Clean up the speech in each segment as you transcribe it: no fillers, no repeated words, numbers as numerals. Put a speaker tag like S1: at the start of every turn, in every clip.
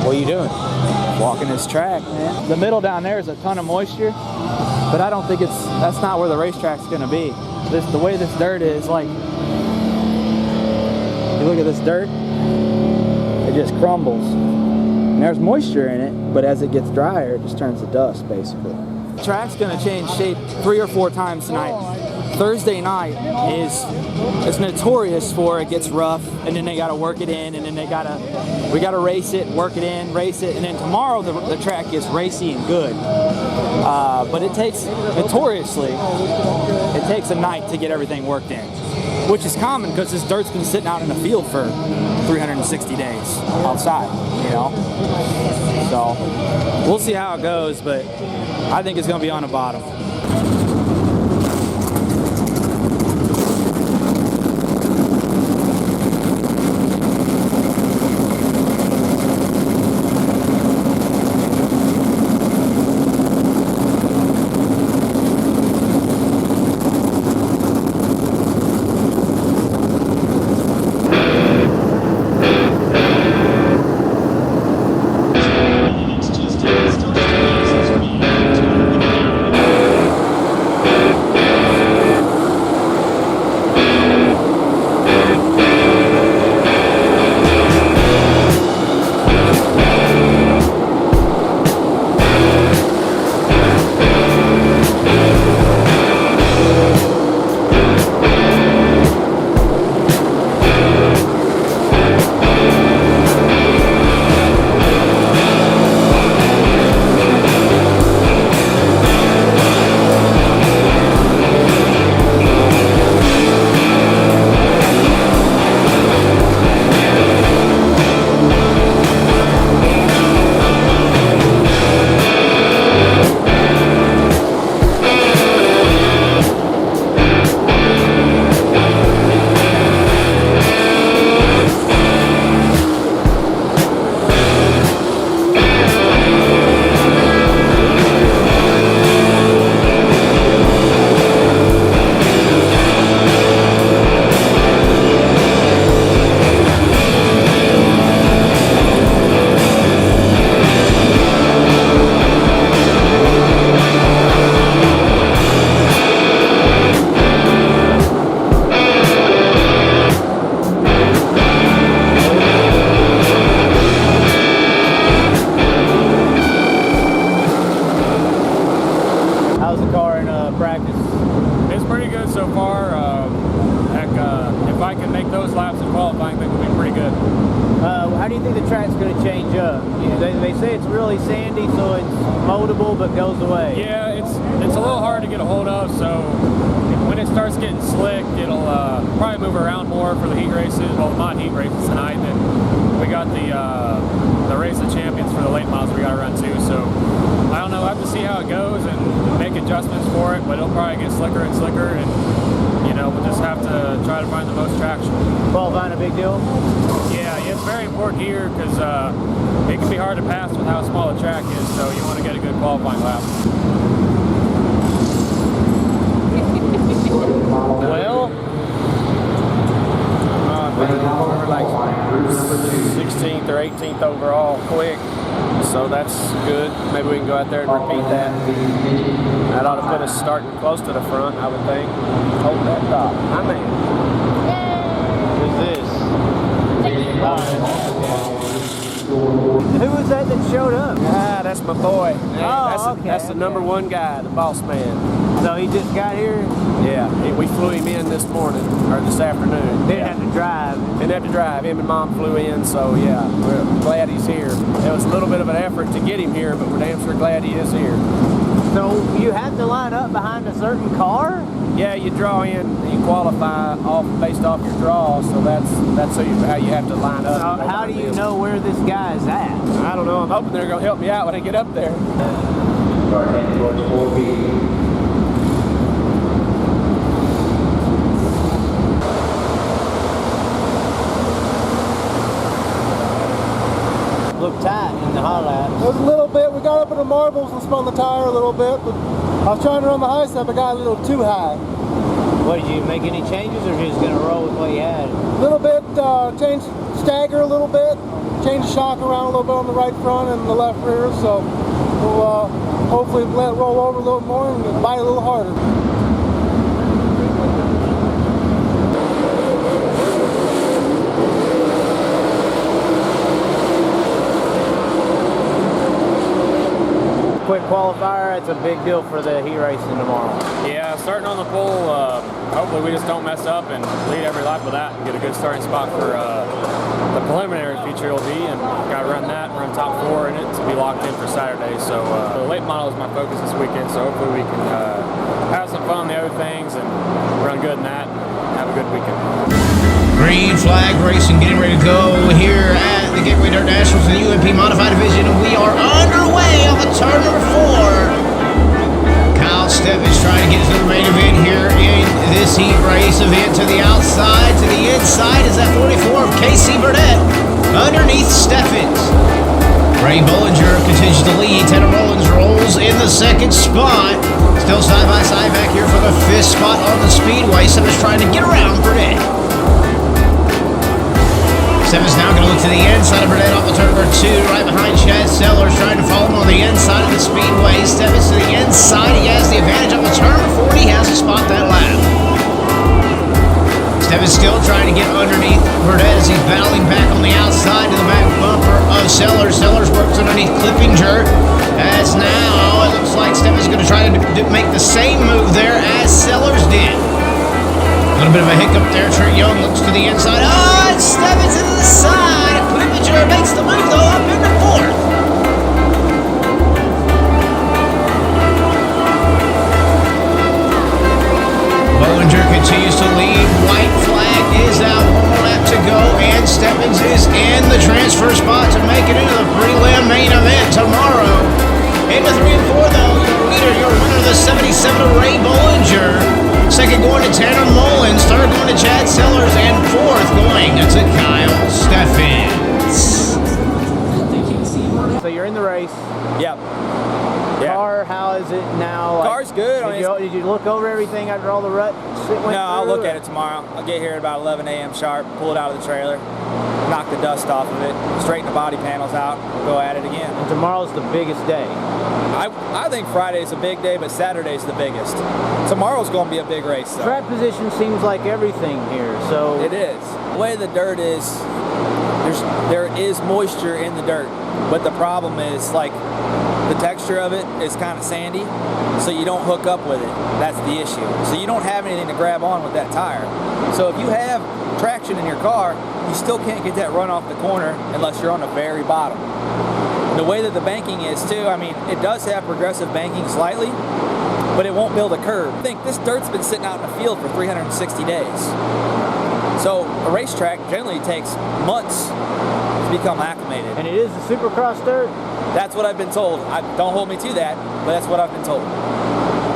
S1: What are you doing?
S2: Walking this track, man. The middle down there is a ton of moisture, but I don't think that's not where the racetrack's gonna be. The way this dirt is, like, you look at this dirt, it just crumbles. And there's moisture in it, but as it gets drier, it just turns to dust, basically. The track's gonna change shape 3 or 4 times tonight. Thursday night is notorious for it gets rough, and then they gotta work it in, and then we gotta race it, work it in, race it, and then tomorrow the track gets racy and good. But it takes, notoriously, it takes a night to get everything worked in, which is common because this dirt's been sitting out in the field for 360 days outside, you know? So we'll see how it goes, but I think it's gonna be on the bottom.
S3: Starting close to the front, I would think. Hold that top. I mean, who's this?
S1: Who was that showed up?
S3: Ah, that's my boy.
S1: Oh,
S3: that's the number 1 guy, the boss man.
S1: So he just got here?
S3: Yeah, we flew him in this morning, or this afternoon.
S1: Didn't have to drive.
S3: Didn't have to drive. Him and Mom flew in, so yeah, we're glad he's here. It was a little bit of an effort to get him here, but we're damn sure glad he is here.
S1: So you have to line up behind a certain car?
S3: Yeah, you draw in, you qualify based off your draw, so that's how you have to line up.
S1: So how do you know where this guy is at?
S3: I don't know. I'm hoping they're going to help me out when I get up there.
S4: Start heading towards 4 feet.
S1: Looked tight in the hot laps.
S5: It was a little bit. We got up in the marbles and spun the tire a little bit, but I was trying to run the high step. I got a little too high.
S1: What, did you make any changes or just going to roll with what you had?
S5: A little bit, changed stagger a little bit, change the shock around a little bit on the right front and the left rear. So we'll hopefully let it roll over a little more and bite a little harder.
S1: Quick qualifier, it's a big deal for the heat racing tomorrow.
S3: Yeah, starting on the pole, hopefully we just don't mess up and lead every lap with that and get a good starting spot for the preliminary feature will be, and got to run that, run top 4 in it to be locked in for Saturday. So the late model is my focus this weekend, so hopefully we can have some fun on the other things and run good in that and have a good weekend.
S6: Green flag racing getting ready to go here at the Gateway Dirt Nationals in the UMP Modified Division, and we are underway on the turn number 4. Kyle Steffens trying to get to the main event here in this heat race event. To the outside, to the inside is that 44 of Casey Burnett underneath Steffens. Ray Bollinger continues to lead. Tanner Mullins rolls in the second spot. Still side by side back here for the 5th spot on the Speedway. Steffens trying to get around Burnett. Steffens now going to look to the inside of Burnett off the turn number 2, right behind Chaz Sellers, trying to follow him on the inside of the Speedway. Steffens to the inside, he has the advantage on the turn number 40, he has to spot that lap. Steffens still trying to get underneath Burnett as he's battling back on the outside to the back bumper of Sellers. Sellers works underneath Clippinger, as now it looks like Steffens is going to try to make the same move there as Sellers did. A little bit of a hiccup there. Trent Young looks to the inside. Oh, and Steffens to the side. Clippinger makes the move, though, up into 4th. Bollinger continues to lead. White flag is out. 1 more lap to go, and Steffens is in the transfer spot to make it into the prelim main event tomorrow. Into 3 and 4, though. Your leader, your winner, the 77 of Ray Bollinger. Second going to Tanner Mullins, third going to Chad Sellers, and 4th going to Kyle Steffens.
S1: So you're in the race.
S2: Yep.
S1: Car, how is it now?
S2: Car's good.
S1: Did you look over everything after all the rut?
S2: No, I'll look at it tomorrow. I'll get here at about 11 a.m. sharp, pull it out of the trailer, knock the dust off of it, straighten the body panels out, go at it again.
S1: And tomorrow's the biggest day.
S2: I think Friday's a big day, but Saturday's the biggest. Tomorrow's going to be a big race, though.
S1: Track position seems like everything here, so...
S2: It is. The way the dirt is, there is moisture in the dirt, but the problem is, like, the texture of it is kind of sandy, so you don't hook up with it. That's the issue. So you don't have anything to grab on with that tire. So if you have traction in your car, you still can't get that run off the corner unless you're on the very bottom. The way that the banking is too, I mean, it does have progressive banking slightly, but it won't build a curve. I think this dirt's been sitting out in the field for 360 days. So a racetrack generally takes months to become acclimated.
S1: And it is the Supercross dirt?
S2: That's what I've been told. Don't hold me to that, but that's what I've been told.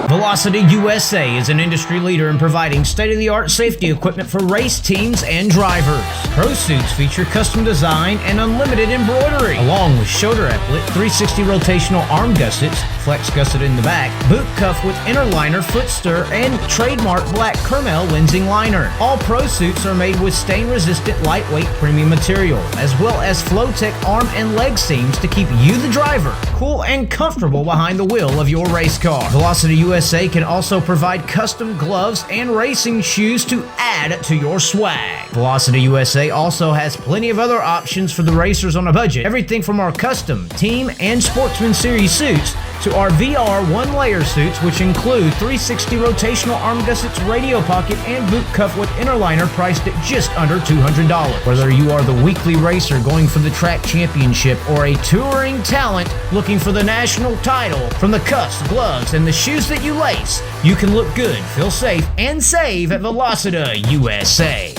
S6: Velocity USA is an industry leader in providing state-of-the-art safety equipment for race teams and drivers. Pro Suits feature custom design and unlimited embroidery, along with shoulder epaulet, 360 rotational arm gussets, flex gusset in the back, boot cuff with inner liner, foot stir, and trademark black Kermel lensing liner. All Pro Suits are made with stain-resistant, lightweight premium material, as well as Flowtech arm and leg seams to keep you, the driver, cool and comfortable behind the wheel of your race car. Velocity USA can also provide custom gloves and racing shoes to add to your swag. Velocity USA also has plenty of other options for the racers on a budget. Everything from our custom team and sportsman series suits to our VR one-layer suits, which include 360 rotational arm gussets, radio pocket, and boot cuff with inner liner, priced at just under $200. Whether you are the weekly racer going for the track championship or a touring talent looking for the national title, from the cuffs, gloves, and the shoes that you lace, you can look good, feel safe, and save at Velocity USA.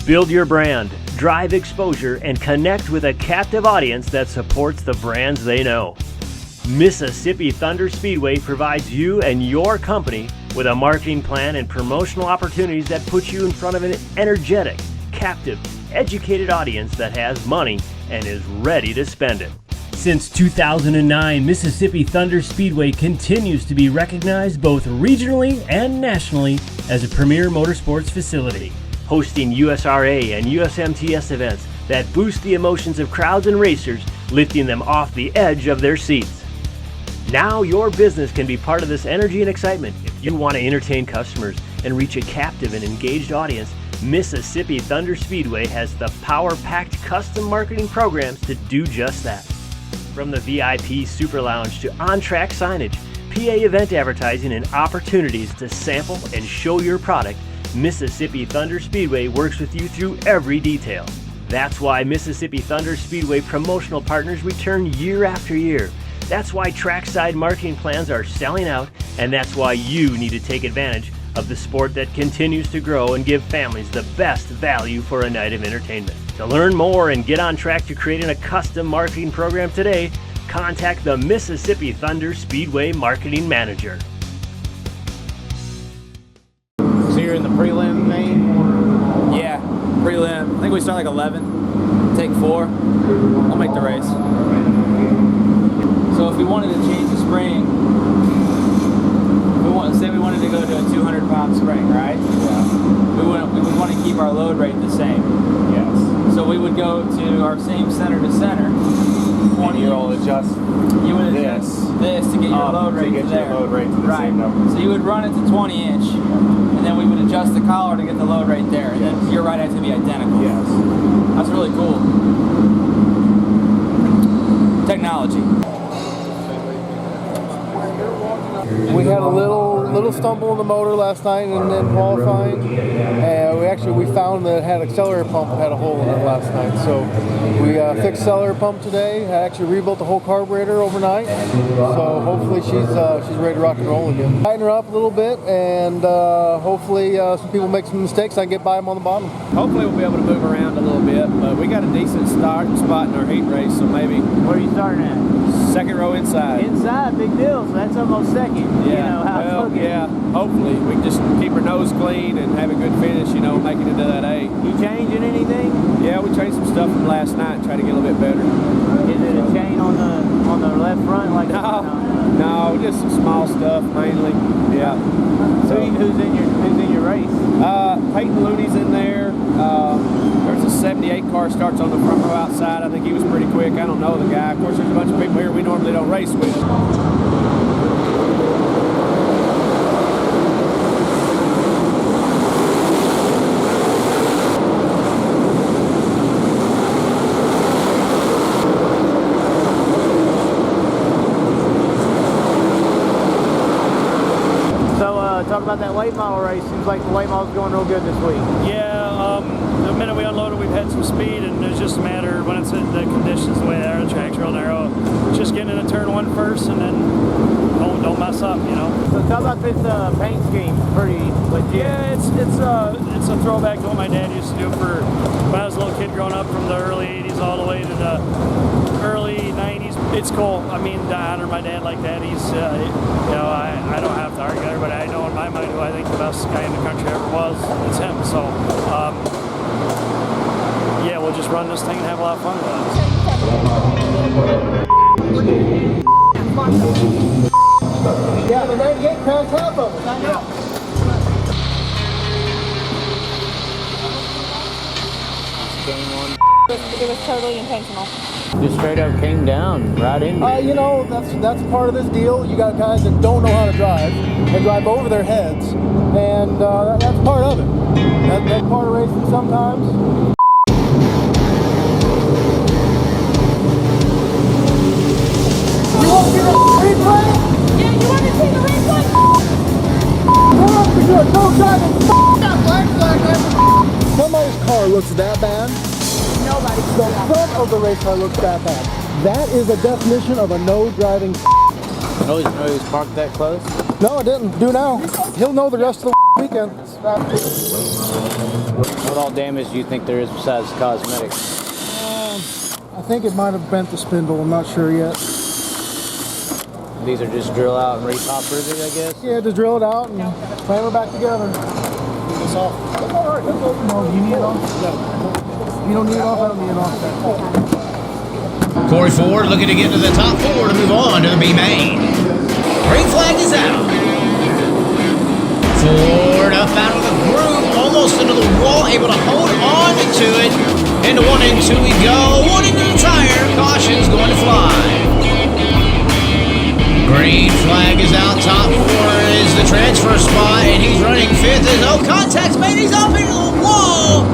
S7: Build your brand, drive exposure, and connect with a captive audience that supports the brands they know. Mississippi Thunder Speedway provides you and your company with a marketing plan and promotional opportunities that put you in front of an energetic, captive, educated audience that has money and is ready to spend it. Since 2009, Mississippi Thunder Speedway continues to be recognized both regionally and nationally as a premier motorsports facility, hosting USRA and USMTS events that boost the emotions of crowds and racers, lifting them off the edge of their seats. Now your business can be part of this energy and excitement. If you want to entertain customers and reach a captive and engaged audience, Mississippi Thunder Speedway has the power-packed custom marketing programs to do just that. From the VIP Super Lounge to on-track signage, PA event advertising, and opportunities to sample and show your product, Mississippi Thunder Speedway works with you through every detail. That's why Mississippi Thunder Speedway promotional partners return year after year. That's why trackside marketing plans are selling out, and that's why you need to take advantage of the sport that continues to grow and give families the best value for a night of entertainment. To learn more and get on track to creating a custom marketing program today, contact the Mississippi Thunder Speedway Marketing Manager.
S2: So you're in the prelim main? Yeah, prelim. I think we start like 11, take 4. I'll make the race. So if we wanted to change the spring, say we wanted to go to a 200-pound spring, right? Yeah. We would want to keep our load rate the same. Yes. So we would go to our same center to center.
S8: And you'll adjust.
S2: You would adjust this to get your load rate to there.
S8: Your load rate to the same number.
S2: So you would run it to 20 inch, and then we would adjust the collar to get the load rate there. And then your ride has to be identical.
S8: Yes.
S2: That's really cool. Technology.
S5: We had a little stumble in the motor last night and then qualifying. We found that it had accelerator pump that had a hole in it last night. So we fixed accelerator pump today. I actually rebuilt the whole carburetor overnight. So hopefully she's ready to rock and roll again. Tighten her up a little bit, and hopefully some people make some mistakes. I can get by them on the bottom.
S1: Hopefully we'll be able to move around a little bit, but we got a decent start spot in our heat race, so maybe.
S2: Where are you starting at?
S1: Second row inside.
S2: Inside, big deal. So that's almost second.
S1: Yeah.
S2: You know how it's looking.
S1: Yeah. Hopefully we can just keep our nose clean and have a good finish. Make it into that A.
S2: You changing anything?
S1: Yeah, we changed some stuff from last night and try to get a little bit better.
S2: Is it a chain on the left front like
S1: No, just some small stuff mainly. Yeah.
S2: So who's in your race?
S1: Peyton Looney's in there. There's a 78 car starts on the front row outside. I think he was pretty quick. I don't know the guy. Of course, there's a bunch of people here we normally don't race with.
S2: Talk about that late model race. Seems like the late model's going real good this week.
S9: Yeah, the minute we unloaded, we've had some speed, and it's just a matter when it's in the conditions the way they are, the track's real narrow. Just getting into turn 1 first, and then don't mess up,
S2: So talk about this paint scheme. Pretty legit.
S9: Yeah, it's a throwback to what my dad used to do for when I was a little kid growing up, from the early 80s all the way to the early 90s. It's cool. I mean, to honor my dad like that, he's, I don't have to argue, but I know in my mind who I think the best guy in the country ever was. It's him. So, yeah, we'll just run this thing and have a lot of fun with it.
S5: Yeah, the 98 crashed half of it. I know.
S10: It was totally intentional.
S2: Just straight up came down right in.
S5: That's part of this deal. You got guys that don't know how to drive. They drive over their heads, and that's part of it. That's part of racing sometimes. You want to see the replay?
S10: Yeah, you want to see the replay?
S5: We're up to good. No driving. That black flag. Somebody's car looks that bad.
S10: Nobody's
S5: The front of the race car looks that bad. That is a definition of a no driving.
S2: Oh, you know he was parked that close?
S5: No, I didn't. Do now. He'll know the rest of the weekend.
S2: What all damage do you think there is besides cosmetics?
S5: I think it might have bent the spindle. I'm not sure yet.
S2: These are just drill out and repop rivet, I guess?
S5: Yeah, just drill it out and clamp it back together. Get this off. That's all right. No, you need it off? No. You don't need it off? I don't need it off.
S6: Corey Ford looking to get to the top 4 to move on to the B main. Green flag is out. Ford up out of the groove, almost into the wall, able to hold on to it. Into 1 and 2 we go. 1 into the tire. Caution's going to fly. Green flag is out. Top 4 is the transfer spot, and he's running 5th. There's no contact made. He's up into the wall.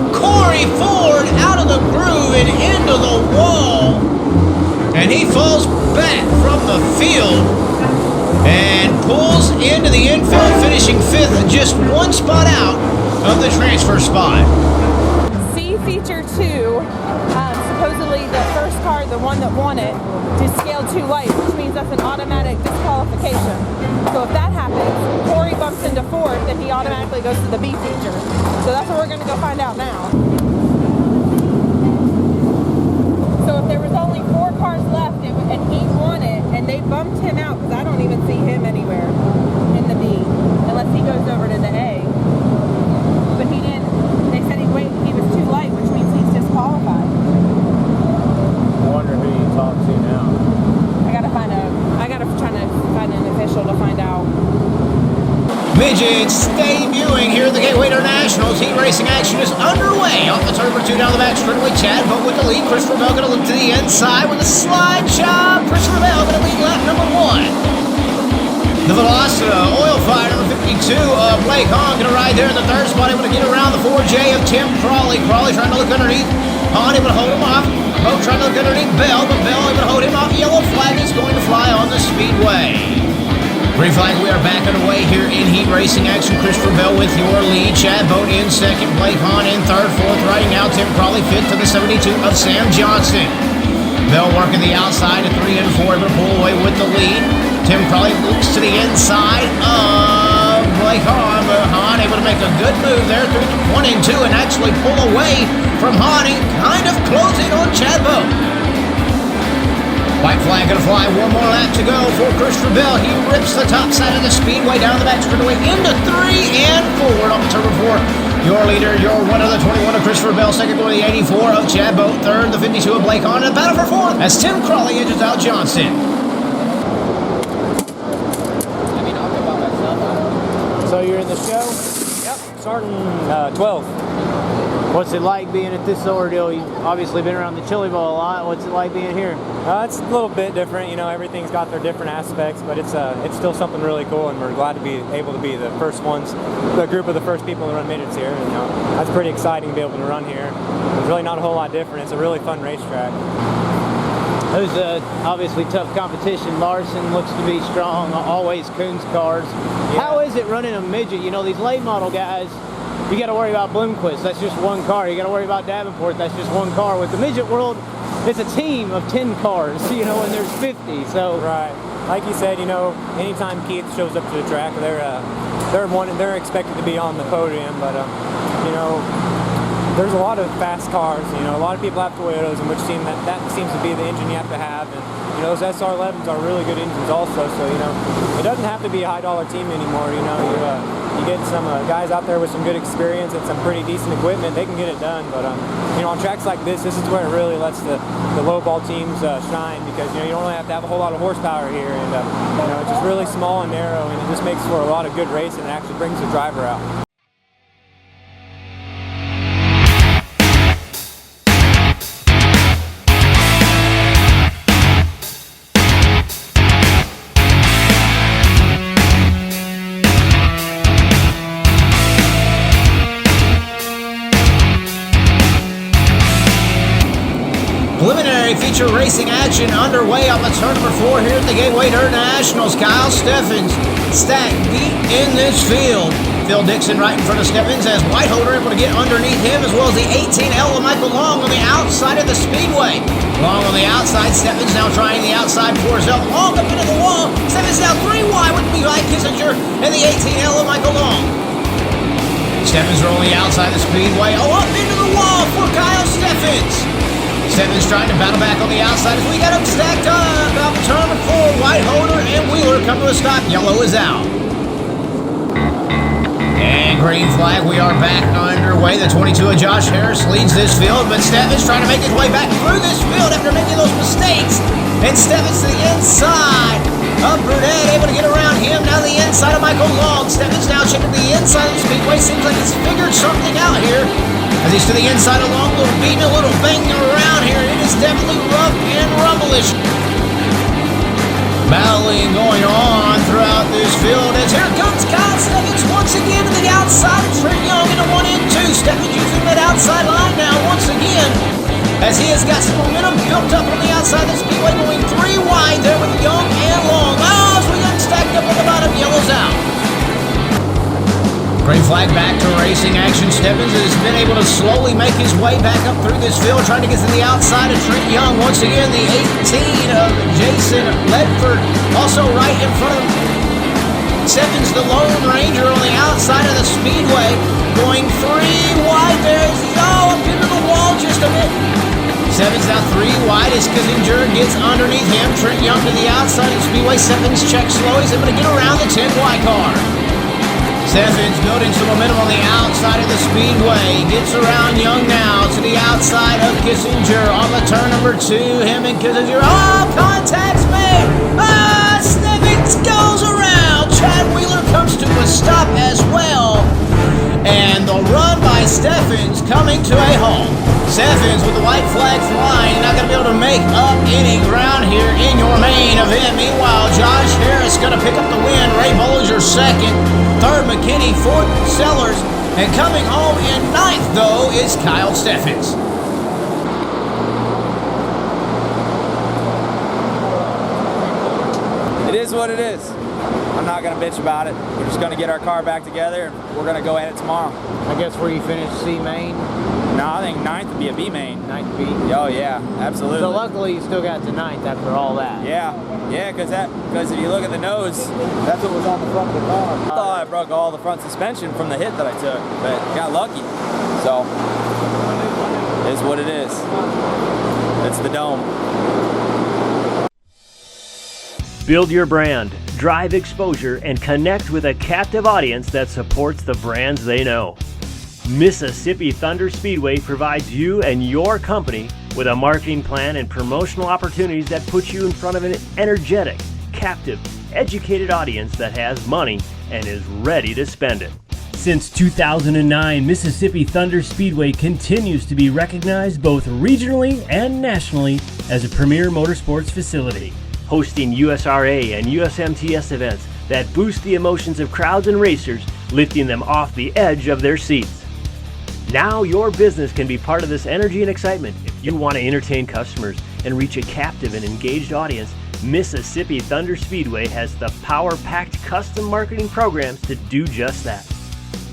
S6: Corey Ford out of the groove and into the wall. And he falls back from the field and pulls into the infield, finishing 5th, just 1 spot out of the transfer spot.
S10: C feature 2, supposedly the first car, the one that won it, is scaled too light, which means that's an automatic disqualification. So if that happens, Corey bumps into 4th, then he automatically goes to the B feature. So that's what we're going to go find out now. So if there was only 4 cars left and he won it, and they bumped him out, because I don't even see him anywhere in the B, unless he goes over to the A. But he didn't. They said he was too light, which means he's disqualified.
S3: I wonder who you talk to now.
S10: I gotta try to find an official to find out.
S6: Midgets debuting here at the Gateway Internationals. Heat racing action is underway. Off the turn 2 down the back straightaway. Chad Boat with the lead. Christopher Bell going to look to the inside with a slide job. Christopher Bell going to lead lap number 1. The Velocita Oil Fire number 52 of Blake Hahn going to ride there in the 3rd spot. Able to get around the 4J of Tim Crawley. Crawley trying to look underneath. Hahn able to hold him off. Boat trying to look underneath Bell, but Bell able to hold him off. Yellow flag is going to fly on the Speedway. Green flag, we are back underway here in heat racing action. Christopher Bell with your lead. Chad Boat in 2nd. Blake Hahn in 3rd. 4th riding now. Tim Crawley 5th to the 72 of Sam Johnson. Bell working the outside at 3 and 4. Able to pull away with the lead. Tim Crawley looks to the inside of Blake Hahn. But Hahn able to make a good move there through 1 and 2 and actually pull away from Hahn and kind of closing on Chad Boat. White flag going to fly. 1 more lap to go for Christopher Bell. He rips the top side of the Speedway down the back straightaway into 3 and 4 on turn 4. Your leader, your winner, the 21 of Christopher Bell. 2nd going to the 84 of Chad Boat. 3rd, the 52 of Blake Hahn. And a battle for 4th as Tim Crawley edges out Johnson.
S2: So you're in the show?
S3: Yep, starting 12th.
S2: What's it like being at this ordeal? You've obviously been around the Chili Bowl a lot. What's it like being here?
S3: It's a little bit different. You know, everything's got their different aspects, but it's still something really cool, and we're glad to be able to be the first ones, the group of the first people to run midgets here. And, you know, that's pretty exciting to be able to run here. It's really not a whole lot different. It's a really fun racetrack.
S2: It was obviously tough competition. Larson looks to be strong. Always Coons cars. Yeah. How is it running a midget? You know, these late model guys, you got to worry about Bloomquist. That's just 1 car. You got to worry about Davenport. That's just 1 car. With the midget world, it's a team of 10 cars, you know, and there's 50. So
S3: right, like you said, you know, anytime Keith shows up to the track, they're expected to be on the podium. But you know, there's a lot of fast cars. You know, a lot of people have Toyotas, and which seem that seems to be the engine you have to have. And you know, those SR11s are really good engines also. So you know, it doesn't have to be a high-dollar team anymore. You know, you get some guys out there with some good experience and some pretty decent equipment, they can get it done. But you know, on tracks like this is where it really lets the low-ball teams shine, because you know, you don't really have to have a whole lot of horsepower here, and you know, it's just really small and narrow, and it just makes for a lot of good racing and actually brings the driver out.
S6: Preliminary feature racing action underway on the turn number 4 here at the Gateway Internationals. Kyle Steffens stacked deep in this field. Phil Dixon right in front of Steffens as Whiteholder able to get underneath him, as well as the 18L of Michael Long on the outside of the Speedway. Long on the outside, Steffens now trying the outside for himself. Long up into the wall. Steffens now 3 wide with Levi Kissinger and the 18L of Michael Long. Steffens are on the outside of the Speedway. Oh, up into the wall for Kyle Steffens. Steffens trying to battle back on the outside as we got him stacked up out the turn number 4. Whiteholder and Wheeler come to a stop. Yellow is out. And green Green flag, we are back underway. The 22 of Josh Harris leads this field, but Steffens trying to make his way back through this field after making those mistakes. And Steffens to the inside of Burdett, able to get around him. Now the inside of Michael Long. Steffens now checking the inside of the Speedway. Seems like he's figured something out here. As he's to the inside of Long, little beating, a little banging around here. It is definitely rough and rumblish. Battling going on throughout this field as here comes Kyle Steffens once again to the outside of Trent Young in a 1 and 2. Steffens using that outside line now once again as he has got some momentum built up on the outside of the Speedway, going 3 wide there with Young and Long. Oh, as we got stacked up on the bottom, yellows out. Green flag back to racing action. Steffens has been able to slowly make his way back up through this field, trying to get to the outside of Trent Young. Once again, the 18 of Jason Ledford, also right in front of him. Steffens, the Lone Ranger, on the outside of the Speedway, going 3 wide there. Oh, up into the wall just a bit. Steffens now 3 wide as Kissinger gets underneath him. Trent Young to the outside of the Speedway. Steffens checks slow. He's able to get around the 10Y car. Steffens building some momentum on the outside of the Speedway. Gets around Young now to the outside of Kissinger on the turn number 2. Him and Kissinger. Oh, contact's made. Ah, Steffens goes around. Chad Wheeler comes to a stop as well. And the run by Steffens coming to a halt. Steffens with the white flag flying, not going to be able to make up any ground here in your main event. Meanwhile, Josh Harris going to pick up the win. Ray Bollinger second. Third, McKinney. Fourth, Sellers. And coming home in 9th, though, is Kyle Steffens.
S2: It is what it is. I'm not going to bitch about it. We're just going to get our car back together, and we're going to go at it tomorrow.
S11: I guess where you finished C main?
S2: No, I think 9th would be a B main.
S11: 9th B?
S2: Oh, yeah, absolutely.
S11: So luckily you still got to 9th after all that.
S2: Yeah, because if you look at the nose, that's what was on the front of the car. I thought I broke all the front suspension from the hit that I took, but got lucky. So, it is what it is. It's the Daum.
S7: Build your brand, drive exposure, and connect with a captive audience that supports the brands they know. Mississippi Thunder Speedway provides you and your company with a marketing plan and promotional opportunities that put you in front of an energetic, captive, educated audience that has money and is ready to spend it. Since 2009, Mississippi Thunder Speedway continues to be recognized both regionally and nationally as a premier motorsports facility, hosting USRA and USMTS events that boost the emotions of crowds and racers, lifting them off the edge of their seats. Now your business can be part of this energy and excitement. If you want to entertain customers and reach a captive and engaged audience, Mississippi Thunder Speedway has the power-packed custom marketing programs to do just that.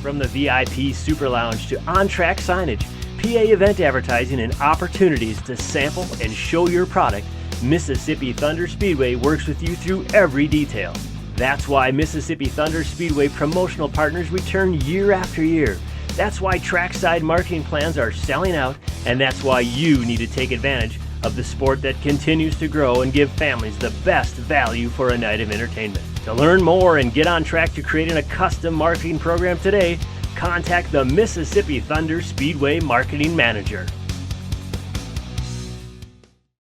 S7: From the VIP Super Lounge to on-track signage, PA event advertising, and opportunities to sample and show your product, Mississippi Thunder Speedway works with you through every detail. That's why Mississippi Thunder Speedway promotional partners return year after year. That's why trackside marketing plans are selling out, and that's why you need to take advantage of the sport that continues to grow and give families the best value for a night of entertainment. To learn more and get on track to creating a custom marketing program today, contact the Mississippi Thunder Speedway Marketing Manager.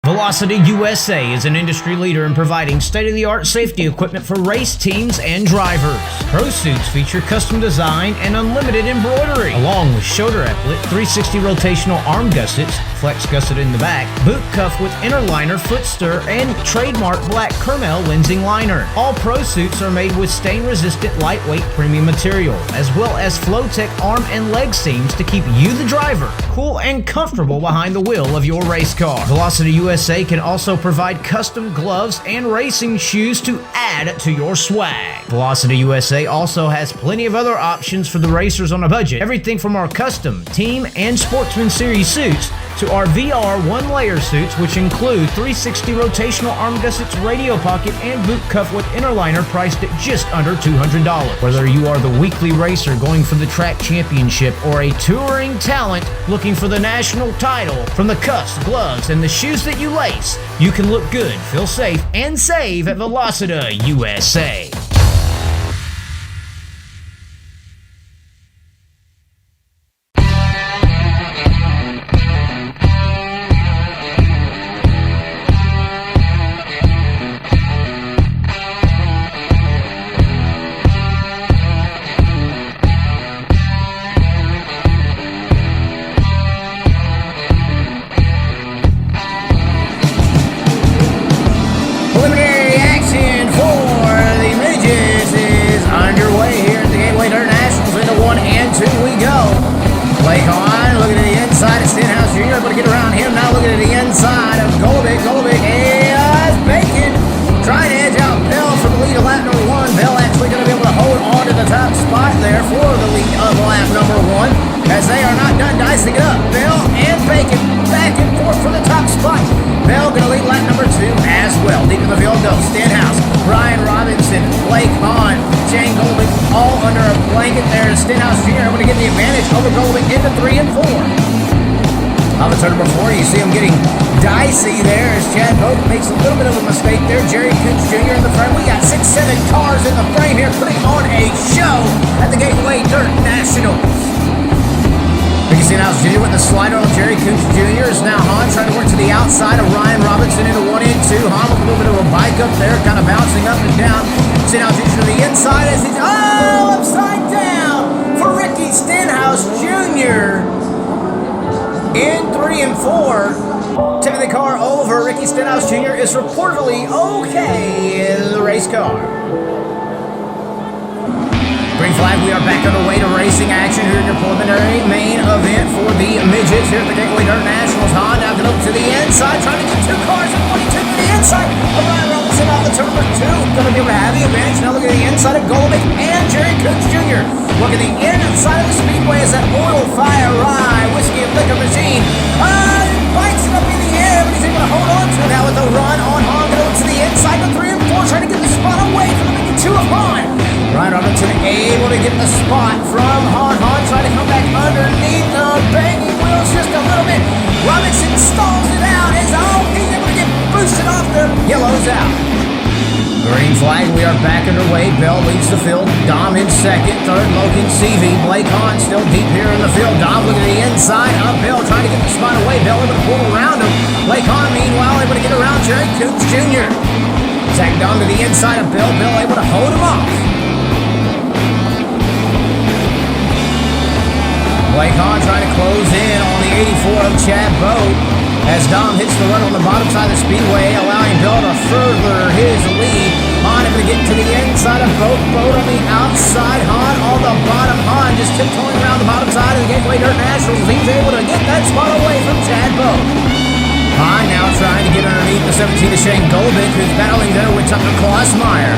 S6: Velocity USA is an industry leader in providing state-of-the-art safety equipment for race teams and drivers. Pro suits feature custom design and unlimited embroidery, along with shoulder epaulet, 360 rotational arm gussets, flex gusset in the back, boot cuff with inner liner, foot stir, and trademark black Kermel lensing liner. All Pro suits are made with stain-resistant, lightweight premium material, as well as Flowtech arm and leg seams to keep you, the driver, cool and comfortable behind the wheel of your race car. Velocity USA can also provide custom gloves and racing shoes to add to your swag. Velocity USA also has plenty of other options for the racers on a budget. Everything from our custom team and sportsman series suits to our VR one-layer suits, which include 360 rotational arm gussets, radio pocket, and boot cuff with inner liner, priced at just under $200. Whether you are the weekly racer going for the track championship or a touring talent looking for the national title, from the cuffs, gloves, and the shoes that you lace, you can look good, feel safe, and save at Velocity USA.
S12: there for the lead of lap number 1, as they are not done dicing it up. Bell and Bacon back and forth for the top spot. Bell going to lead lap number 2 as well. Deep in the field goes Stenhouse, Brian Robinson, Blake Hahn, Shane Golding, all under a blanket there. Stenhouse Jr. able to get the advantage over Golding into 3 and 4. On the turn number 4, you see him getting dicey there as Chad Boat makes a little bit of a mistake there. Jerry Coots Jr. in the front. We got 6-7 cars in the frame here, putting on a show at the Gateway Dirt Nationals. Ricky Stenhouse Jr. with the slider on Jerry Coots Jr. is now Hahn trying to work to the outside of Ryan Robinson into 1 and 2. Hahn with a little bit of a bike up there, kind of bouncing up and down. Stenhouse Jr. to the inside as he's upside down for Ricky Stenhouse Jr. in 3 and 4. Tipping the car over. Ricky Stenhouse Jr. is reportedly okay in the race car. Green flag, we are back underway to racing action here in your preliminary main event for the midgets here at the Gateway Dirt Nationals. Hahn now going over to the inside, trying to get 2 cars in 22 to the inside. Ryan Robinson off the turn number 2. Going to be able to have the advantage. Now look at the inside of Goldick and Jerry Coots Jr. Look at the inside of the Speedway as that oil fire rye whiskey and liquor machine bites it up in the air, but he's able to hold on to it now with a run on Hahn. Going to the inside with 3 and 4, trying to get the spot away from the 2 of Hahn. Ryan Robinson able to get the spot from Hahn. Hahn trying to come back underneath the banging wheels just a little bit. Robinson stalls it out as he's able to get boosted off the yellows out. Green flag, we are back underway. Bell leads the field. Daum in second. Third, Logan Seavey. Blake Hahn still deep here in the field. Daum looking at the inside of Bell, trying to get the spot away. Bell able to pull around him. Blake Hahn, meanwhile, able to get around Jerry Coots Jr. Zach Daum to the inside of Bell. Bell able to hold him off. Blake Hahn trying to close in on the 84 of Chad Boat as Daum hits the run on the bottom side of the Speedway, allowing Bell to further his lead. Hahn able to get to the inside of Boat. Boat on the outside. Hahn on the bottom. Hahn just tiptoeing around the bottom side of the Gateway Dirt Nationals. He's able to get that spot away from Chad Boat. Hahn now trying to get underneath the 17 of Shane Goldick, who's battling there with Tucker Klossmeyer.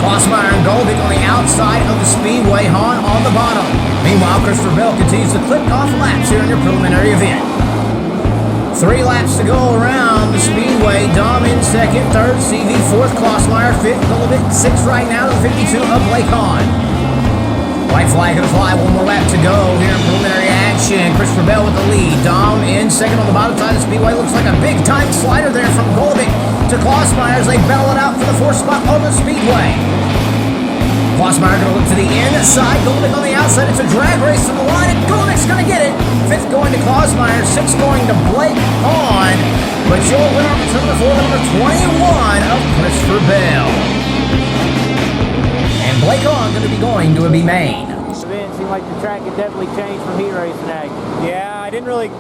S12: Klossmeyer and Goldick on the outside of the Speedway. Hahn on the bottom. Meanwhile, Christopher Bell continues to clip off laps here in your preliminary event. 3 laps to go around the Speedway. Daum in second, third, Seavey, fourth, Klossmeyer, fifth, Goldick, sixth right now to the 52 of Blake Hahn. White flag gonna fly, 1 more lap to go here in preliminary action. Christopher Bell with the lead. Daum in second on the bottom side of the Speedway. Looks like a big time slider there from Goldick to Klossmeyer as they battle it out for the 4th spot on the Speedway. Klossmeyer going to look to the inside. Goldick on the outside. It's a drag race to the line, and Goldick's going to get it. 5th going to Klossmeyer. 6th going to Blake Hahn. But you'll win on the turn number 4, number 21 of Christopher Bell. And Blake Hahn going to be going to a B main.
S11: It seemed like the track had definitely changed from heat racing action.
S3: Yeah, I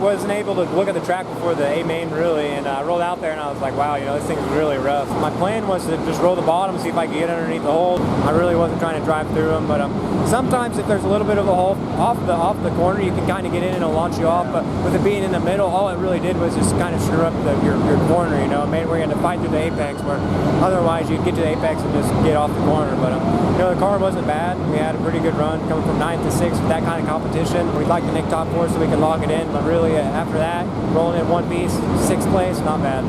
S3: wasn't able to look at the track before the A main really, and I rolled out there and I was like, wow, this thing's really rough. My plan was to just roll the bottom, see if I could get underneath the hole. I really wasn't trying to drive through them, but sometimes if there's a little bit of a hole off the corner, you can kind of get in and it'll launch you off. But with it being in the middle, all it really did was just kind of screw up your corner. It made where you had to fight through the apex, where otherwise you'd get to the apex and just get off the corner. But the car wasn't bad. We had a pretty good run coming from 9th to 6th with that kind of competition. We'd like to nick top 4 so we can lock it in, but really after that, rolling in 1 piece, 6th place, not bad.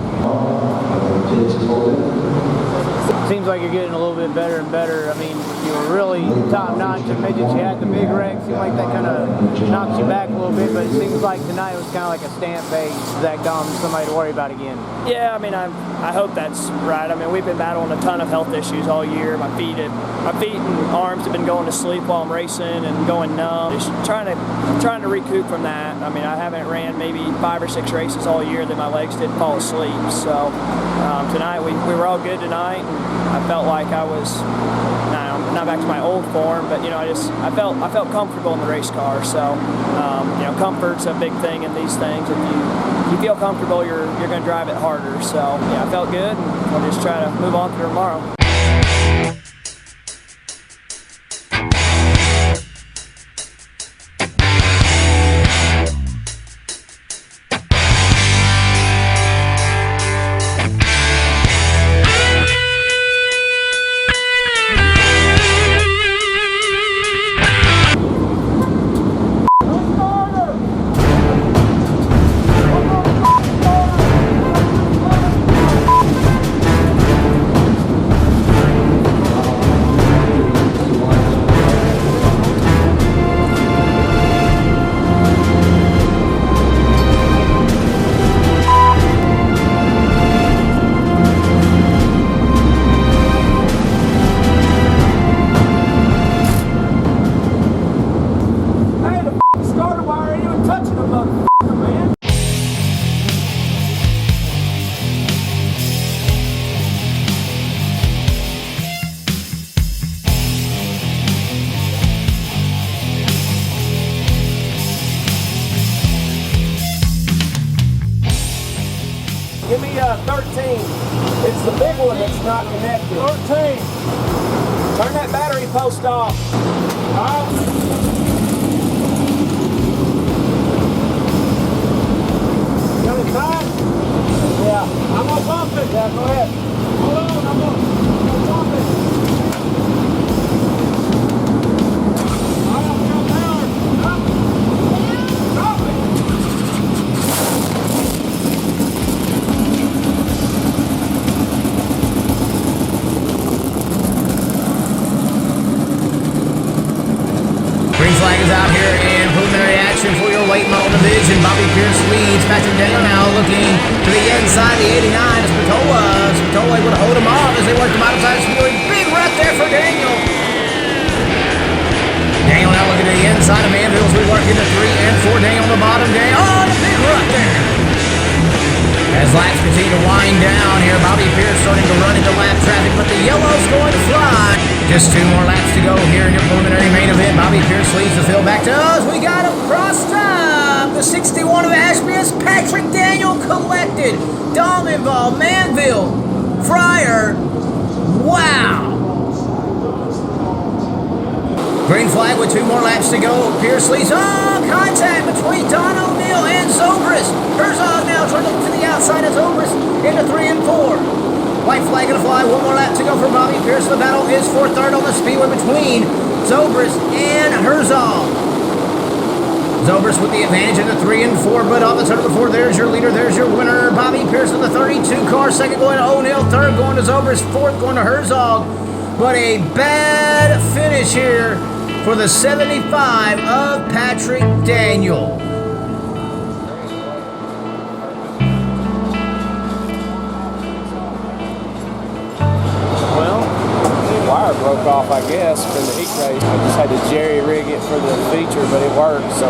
S11: Seems like you're getting a little bit better and better. I mean, you were really top-notch in midgets. You had the big wreck. Seemed like that kind of knocks you back a little bit, but it seems like tonight was kind of like a stamp base. Zach Daum, somebody to worry about again.
S9: Yeah, I mean, I hope that's right. I mean, we've been battling a ton of health issues all year. My feet and arms have been going to sleep while I'm racing and going numb. Just trying to recoup from that. I mean, I haven't ran maybe 5 or 6 races all year that my legs didn't fall asleep. So tonight we were all good tonight. And I felt like I was not back to my old form, but I felt comfortable in the race car. So comfort's a big thing in these things. If you feel comfortable, you're going to drive it harder. So yeah, I felt good, and I'll just try to move on to tomorrow.
S1: Yeah, 13. It's the big one that's not connected. 13. Turn that battery post off. Got it tight? Yeah. I'm gonna bump it. Yeah, go ahead. Hold on, I'm gonna bump it. All right, jump down. Up. Stop it.
S12: Green flag is out here in preliminary action for your late model division. Bobby Pierce leads. Patrik Daniel now looking to the inside, the 89 is Spatola able to hold him off as they work the bottom side of Speedway. Big wreck there for Daniel. Daniel now looking to the inside of Manville as we work into 3 and 4. Daniel on the bottom. Daniel, oh, the big wreck there. As laps continue to wind down here, Bobby Pierce starting to run into lap traffic, but the yellow's going to fly. Just 2 more laps to go here in your preliminary main event. Bobby Pierce leads the field back to us. We got him crossed up. The 61 of Ashby's Patrik Daniel collected. Daum involved, Manville, Fryer. Wow. Green flag with 2 more laps to go. Pierce leads. Oh, contact between Don O'Neill and Zobrist. Herzog now trying to look to the outside of Zobrist into 3 and 4. White flag gonna fly. 1 more lap to go for Bobby Pierce. The battle is for third on the Speedway between Zobrist and Herzog. Zobrist with the advantage in the 3 and 4, but on the turn of the 4, there's your leader, there's your winner. Bobby Pierce in the 32 car, second going to O'Neill, third going to Zobrist, fourth going to Herzog. But a bad finish here for the 75 of Patrik Daniel.
S1: Well, the wire broke off, I guess, from the heat race. I just had to jerry rig it for the feature, but it worked. So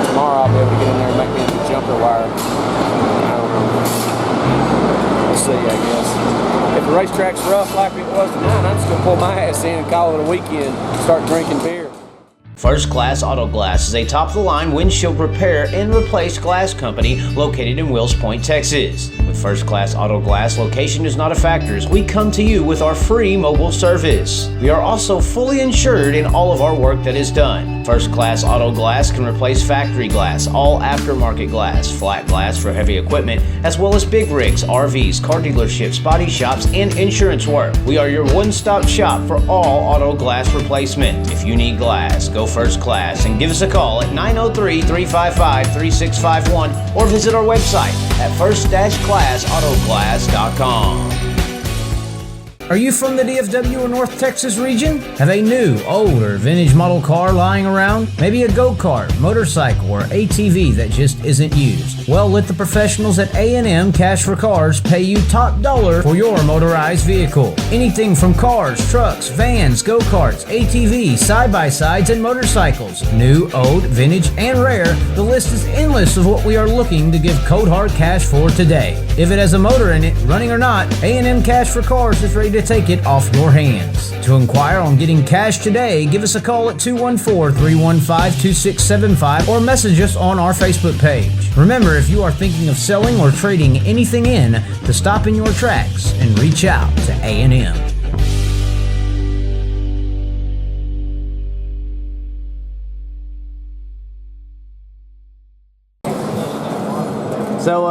S1: tomorrow I'll be able to get in there and make me a jumper wire. I don't know. We'll see, I guess. If the racetrack's rough like it was tonight, I'm just going to pull my ass in and call it a weekend, start drinking beer.
S6: First Class Auto Glass is a top-of-the-line windshield repair and replace glass company located in Wills Point, Texas. With First Class Auto Glass, location is not a factor as we come to you with our free mobile service. We are also fully insured in all of our work that is done. First Class Auto Glass can replace factory glass, all aftermarket glass, flat glass for heavy equipment, as well as big rigs, RVs, car dealerships, body shops, and insurance work. We are your one-stop shop for all auto glass replacement. If you need glass, go First Class and give us a call at 903-355-3651 or visit our website at first-classautoglass.com.
S12: Are you from the DFW or North Texas region? Have a new, old, or vintage model car lying around? Maybe a go-kart, motorcycle, or ATV that just isn't used? Well, let the professionals at A&M Cash For Cars pay you top dollar for your motorized vehicle. Anything from cars, trucks, vans, go-karts, ATVs, side-by-sides, and motorcycles. New, old, vintage, and rare, the list is endless of what we are looking to give cold hard cash for today. If it has a motor in it, running or not, A&M Cash For Cars is ready to take it off your hands. To inquire on getting cash today, give us a call at 214-315-2675 or message us on our Facebook page. Remember, if you are thinking of selling or trading anything in, to stop in your tracks and reach out to A&M.
S11: So,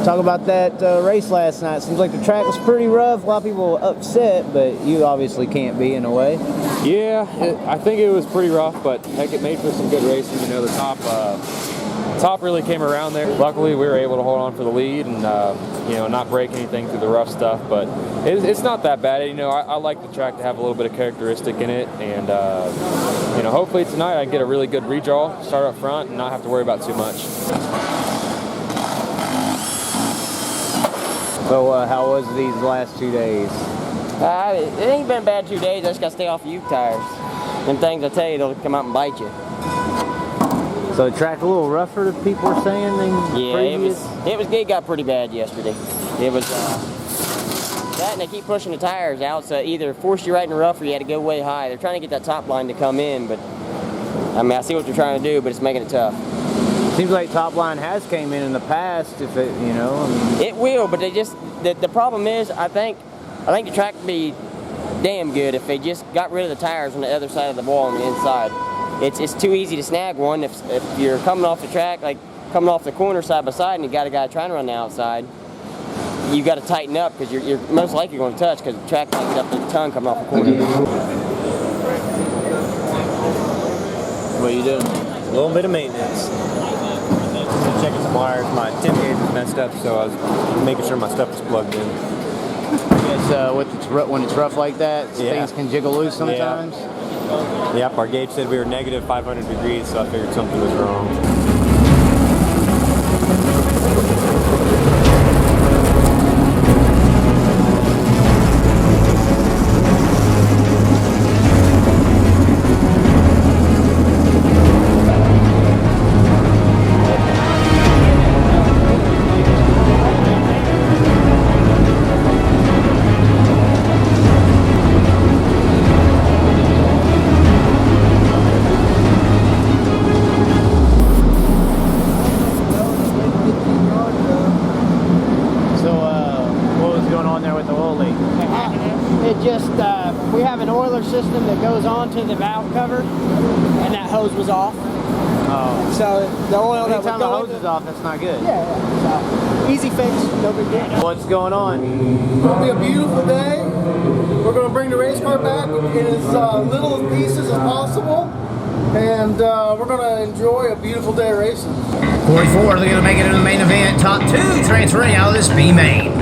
S11: talk about that race last night. Seems like the track was pretty rough. A lot of people were upset, but you obviously can't be in a way.
S3: Yeah, I think it was pretty rough, but heck, it made for some good racing. You know, the top really came around there. Luckily, we were able to hold on for the lead and you know, not break anything through the rough stuff. But it's not that bad. You know, I like the track to have a little bit of characteristic in it, and you know, hopefully tonight I can get a really good redraw, start up front, and not have to worry about too much.
S11: So how was these last 2 days?
S13: It ain't been a bad 2 days. I just got to stay off of U tires. Them things I tell you, they'll come out and bite you.
S11: So the track a little rougher than people were saying than previous?
S13: It got pretty bad yesterday. It was that, and they keep pushing the tires out, so either force you right in the rough or you had to go way high. They're trying to get that top line to come in, but I mean, I see what they're trying to do, but it's making it tough.
S11: Seems like top line has came in the past. If it, you know, I mean,
S13: it will, but they just the problem is I think the track would be damn good if they just got rid of the tires on the other side of the wall on the inside. It's too easy to snag one if you're coming off the track, like coming off the corner side by side, and you got a guy trying to run the outside. You got to tighten up because you're most likely going to touch because the track might get up to the tongue coming off the corner.
S8: What are you doing? A little bit of maintenance. Checking some wires. My temp gauge was messed up, so I was making sure my stuff was plugged in.
S11: Yes, when it's rough like that, things can jiggle loose sometimes.
S8: Yep, our gauge said we were negative 500 degrees, so I figured something was wrong.
S14: We have an oiler system that goes onto the valve cover, and that hose was off.
S11: Oh.
S14: So the oil that
S11: anytime
S14: would
S11: the
S14: go
S11: hose is off, that's not good.
S14: Yeah. So easy fix, no big deal.
S11: What's going on?
S5: It'll be a beautiful day. We're going to bring the race car back in as little pieces as possible, and we're going to enjoy a beautiful day of racing.
S12: 44, they're going to make it in the main event. Top two transferring out of this B main.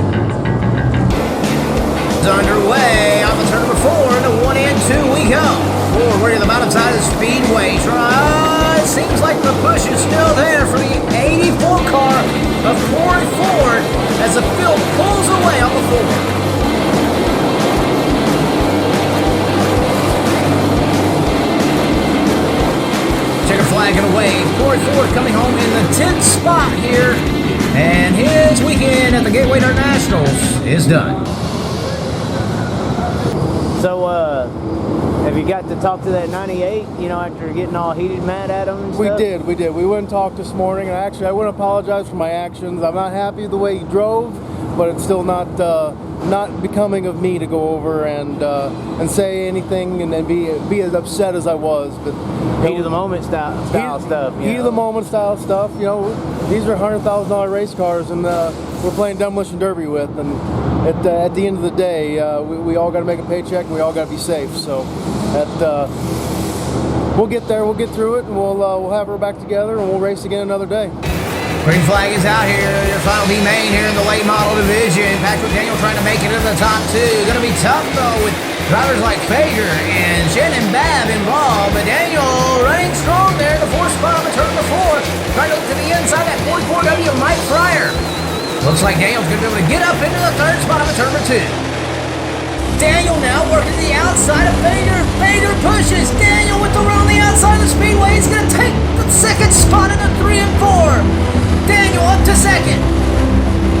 S12: Underway on the turn number 4 into 1 and 2 we go. Forward to the bottom side of the Speedway. It seems like the push is still there for the 84 car of Corey Ford as the field pulls away on the forward. Checker flag and away. Corey Ford coming home in the 10th spot here. And his weekend at the Gateway Internationals is done.
S11: So, have you got to talk to that 98, you know, after getting all heated mad at him and stuff?
S5: We did. We went and talked this morning, and actually I wouldn't apologize for my actions. I'm not happy with the way he drove, but it's still not becoming of me to go over and say anything and then be as upset as I was. But
S11: heat of the moment style stuff.
S5: Heat of the moment style stuff. You know, these are $100,000 race cars, and we're playing demolition derby with. And at the end of the day, we all got to make a paycheck, and we all got to be safe. So we'll get there. We'll get through it, and we'll have her back together, and we'll race again another day.
S12: Green flag is out here. Your final B main here in the late model division. Patrik Daniel trying to make it into the top two. Going to be tough though with drivers like Fager and Shannon Babb involved. But Daniel running strong there in the 4th spot on the turn number 4. Trying to look to the inside that 44W of Mike Fryer. Looks like Daniel's going to be able to get up into the 3rd spot on the turn number 2. Daniel now working to the outside of Fager. Fager pushes. Daniel with the run on the outside of the Speedway. He's going to take the 2nd spot in the 3 and 4. Daniel up to 2nd.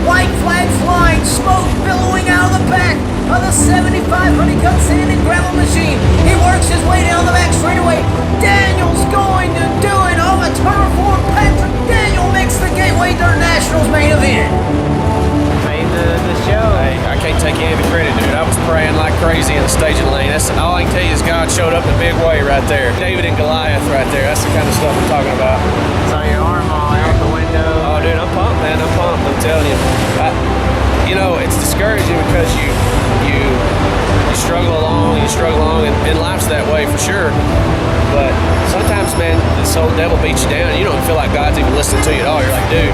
S12: White flag flying, smoke billowing out of the back of the 75 honeycut sand and gravel machine. He works his way down the back straightaway. Daniel's going to do it on the turn 4. Patrik Daniel makes the Gateway Dirt Nationals main event.
S11: Made the show.
S1: Hey, I can't take any of the credit, dude. I was praying like crazy in the staging lane. That's all I can tell you is God showed up in a big way right there. David and Goliath right there. That's the kind of stuff I'm talking about.
S11: Saw your arm all out the window.
S1: Oh, dude, I'm pumped, man. I'm pumped. I'm telling you. You know, it's discouraging because you struggle along, and life's that way for sure. But sometimes, man, this old devil beats you down, and you don't feel like God's even listening to you at all. You're like, dude,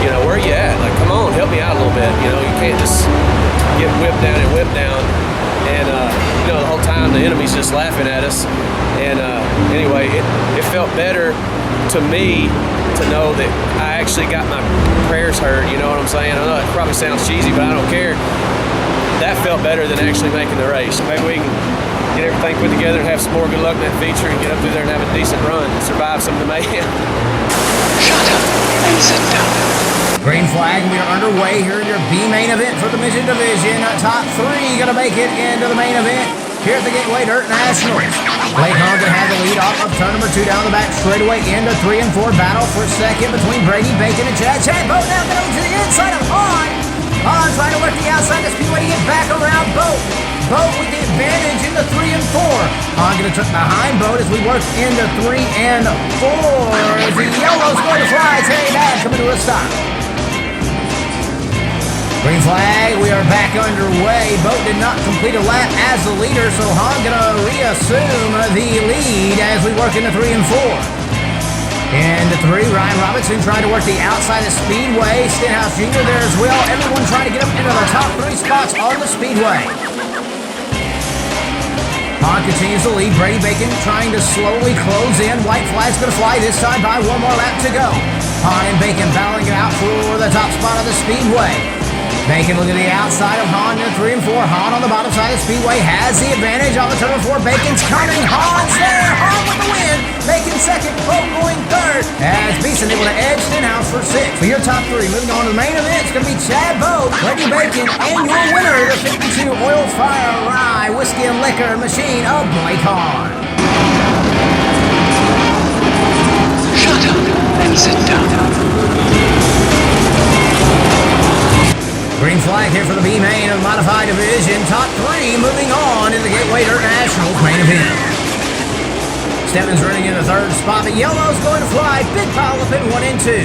S1: you know, where are you at? Like, come on, help me out a little bit. You know, you can't just get whipped down. And, you know, the whole time the enemy's just laughing at us. And anyway, it felt better to me to know that I actually got my prayers heard, you know what I'm saying? I know it probably sounds cheesy, but I don't care. That felt better than actually making the race. Maybe we can get everything put together and have some more good luck in that feature and get up through there and have a decent run and survive some of the mayhem.
S12: Shut up and sit down. Green flag, we are underway here in your B main event for the Midget Division. Top 3 going to make it into the main event. here at the Gateway Dirt Nationals. Blake Hahn gonna have the lead off of turn number 2 down the back straightaway into 3 and 4. Battle for second between Brady, Bacon, and Chaz. Chad Boat now going to the inside of Hahn. Hahn trying to work the outside of the Speedway to get back around Boat. Boat with the advantage into 3 and 4. Hahn going to tuck behind Boat as we work into 3 and 4. The yellow's going to fly. Terry Dad coming to a stop. Green flag, we are back underway. Boat did not complete a lap as the leader, so Hahn gonna reassume the lead as we work into 3 and 4. Into 3, Ryan Robinson trying to work the outside of the Speedway. Stenhouse Jr. there as well. Everyone trying to get up into the top 3 spots on the Speedway. Hahn continues to lead. Brady Bacon trying to slowly close in. White flag's gonna fly this time by 1 more lap to go. Hahn and Bacon battling it out for the top spot of the Speedway. Bacon looking at the outside of Hahn in 3 and 4. Hahn on the bottom side of the Speedway has the advantage on the turn of 4. Bacon's coming. Hahn's there. Hahn with the win. Bacon second. Boat going third. As Beeson able to edge Stenhouse for 6. For your top 3, moving on to the main event, it's going to be Chad Boat, Brady Bacon, and your winner, the 52 Oil Fire Rye Whiskey and Liquor Machine of Blake Hahn.
S15: Shut up and sit down.
S12: Green flag here for the B main of the modified division. Top 3 moving on in the Gateway Dirt Nationals main event. Steffens running in the 3rd spot, but yellow's going to fly. Big pile up in 1 and 2.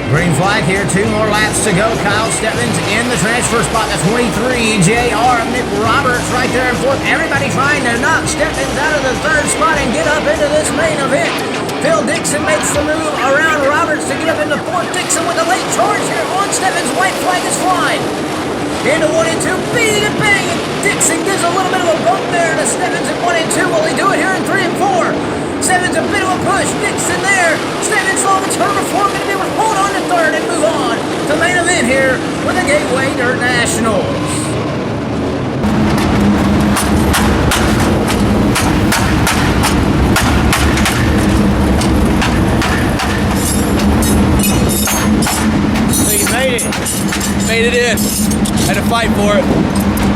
S12: Green flag here, 2 more laps to go. Kyle Steffens in the transfer spot to 23. JR Nick Roberts right there in 4th. Everybody trying to knock Steffens out of the 3rd spot and get up into this main event. Phil Dixon makes the move around Roberts to get up into 4th. Dixon with a late charge here on Steffens. White flag is flying. Into 1 and 2, beating and banging. Dixon gives a little bit of a bump there to Steffens in 1 and 2. Will he do it here in 3 and 4? Steffens a bit of a push. Dixon there. Steffens on the turn of 4. Going to be able to hold on to 3rd and move on to the main event here with the Gateway Dirt Nationals.
S16: So you made it. Made it in. Had to fight for it.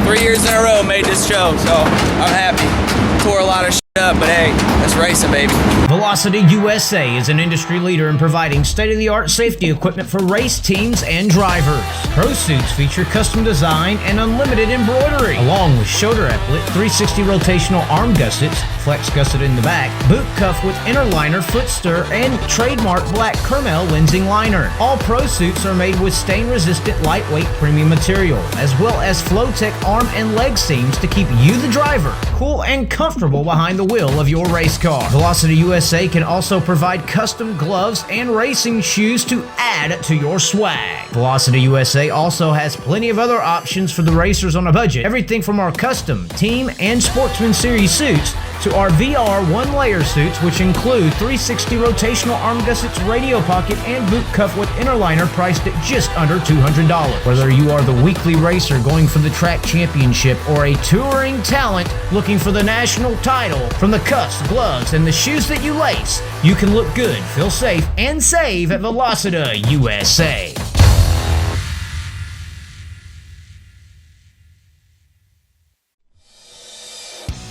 S16: 3 years in a row made this show, so I'm happy. Tore a lot of shit up, but hey, that's racing, baby.
S6: Velocity USA is an industry leader in providing state-of-the-art safety equipment for race teams and drivers. Pro suits feature custom design and unlimited embroidery, along with shoulder epaulet, 360 rotational arm gussets, flex gusset in the back, boot cuff with inner liner, foot stir, and trademark black Kermel lensing liner. All pro suits are made with stain-resistant, lightweight premium material, as well as Flowtech arm and leg seams to keep you, the driver, cool and comfortable behind the wheel of your race car. Velocity USA can also provide custom gloves and racing shoes to add to your swag. Velocity USA also has plenty of other options for the racers on a budget. Everything from our custom team and sportsman series suits to our VR one-layer suits, which include 360 rotational arm gussets, radio pocket, and boot cuff with inner liner, priced at just under $200. Whether you are the weekly racer going for the track championship or a touring talent looking for the national title, from the cuffs, gloves, and the shoes that you lace, you can look good, feel safe, and save at Velocity USA.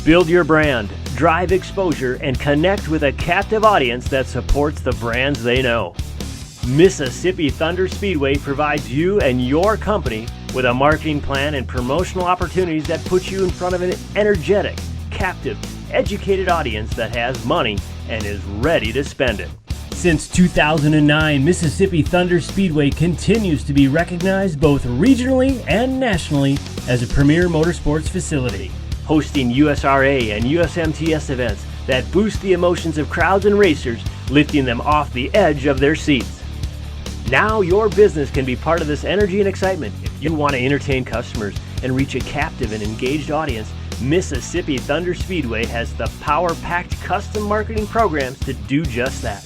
S7: Build your brand, drive exposure, and connect with a captive audience that supports the brands they know. Mississippi Thunder Speedway provides you and your company with a marketing plan and promotional opportunities that put you in front of an energetic, captive, educated audience that has money and is ready to spend it. Since 2009, Mississippi Thunder Speedway continues to be recognized both regionally and nationally as a premier motorsports facility, hosting USRA and USMTS events that boost the emotions of crowds and racers, lifting them off the edge of their seats. Now your business can be part of this energy and excitement. If you want to entertain customers and reach a captive and engaged audience, Mississippi Thunder Speedway has the power-packed custom marketing programs to do just that.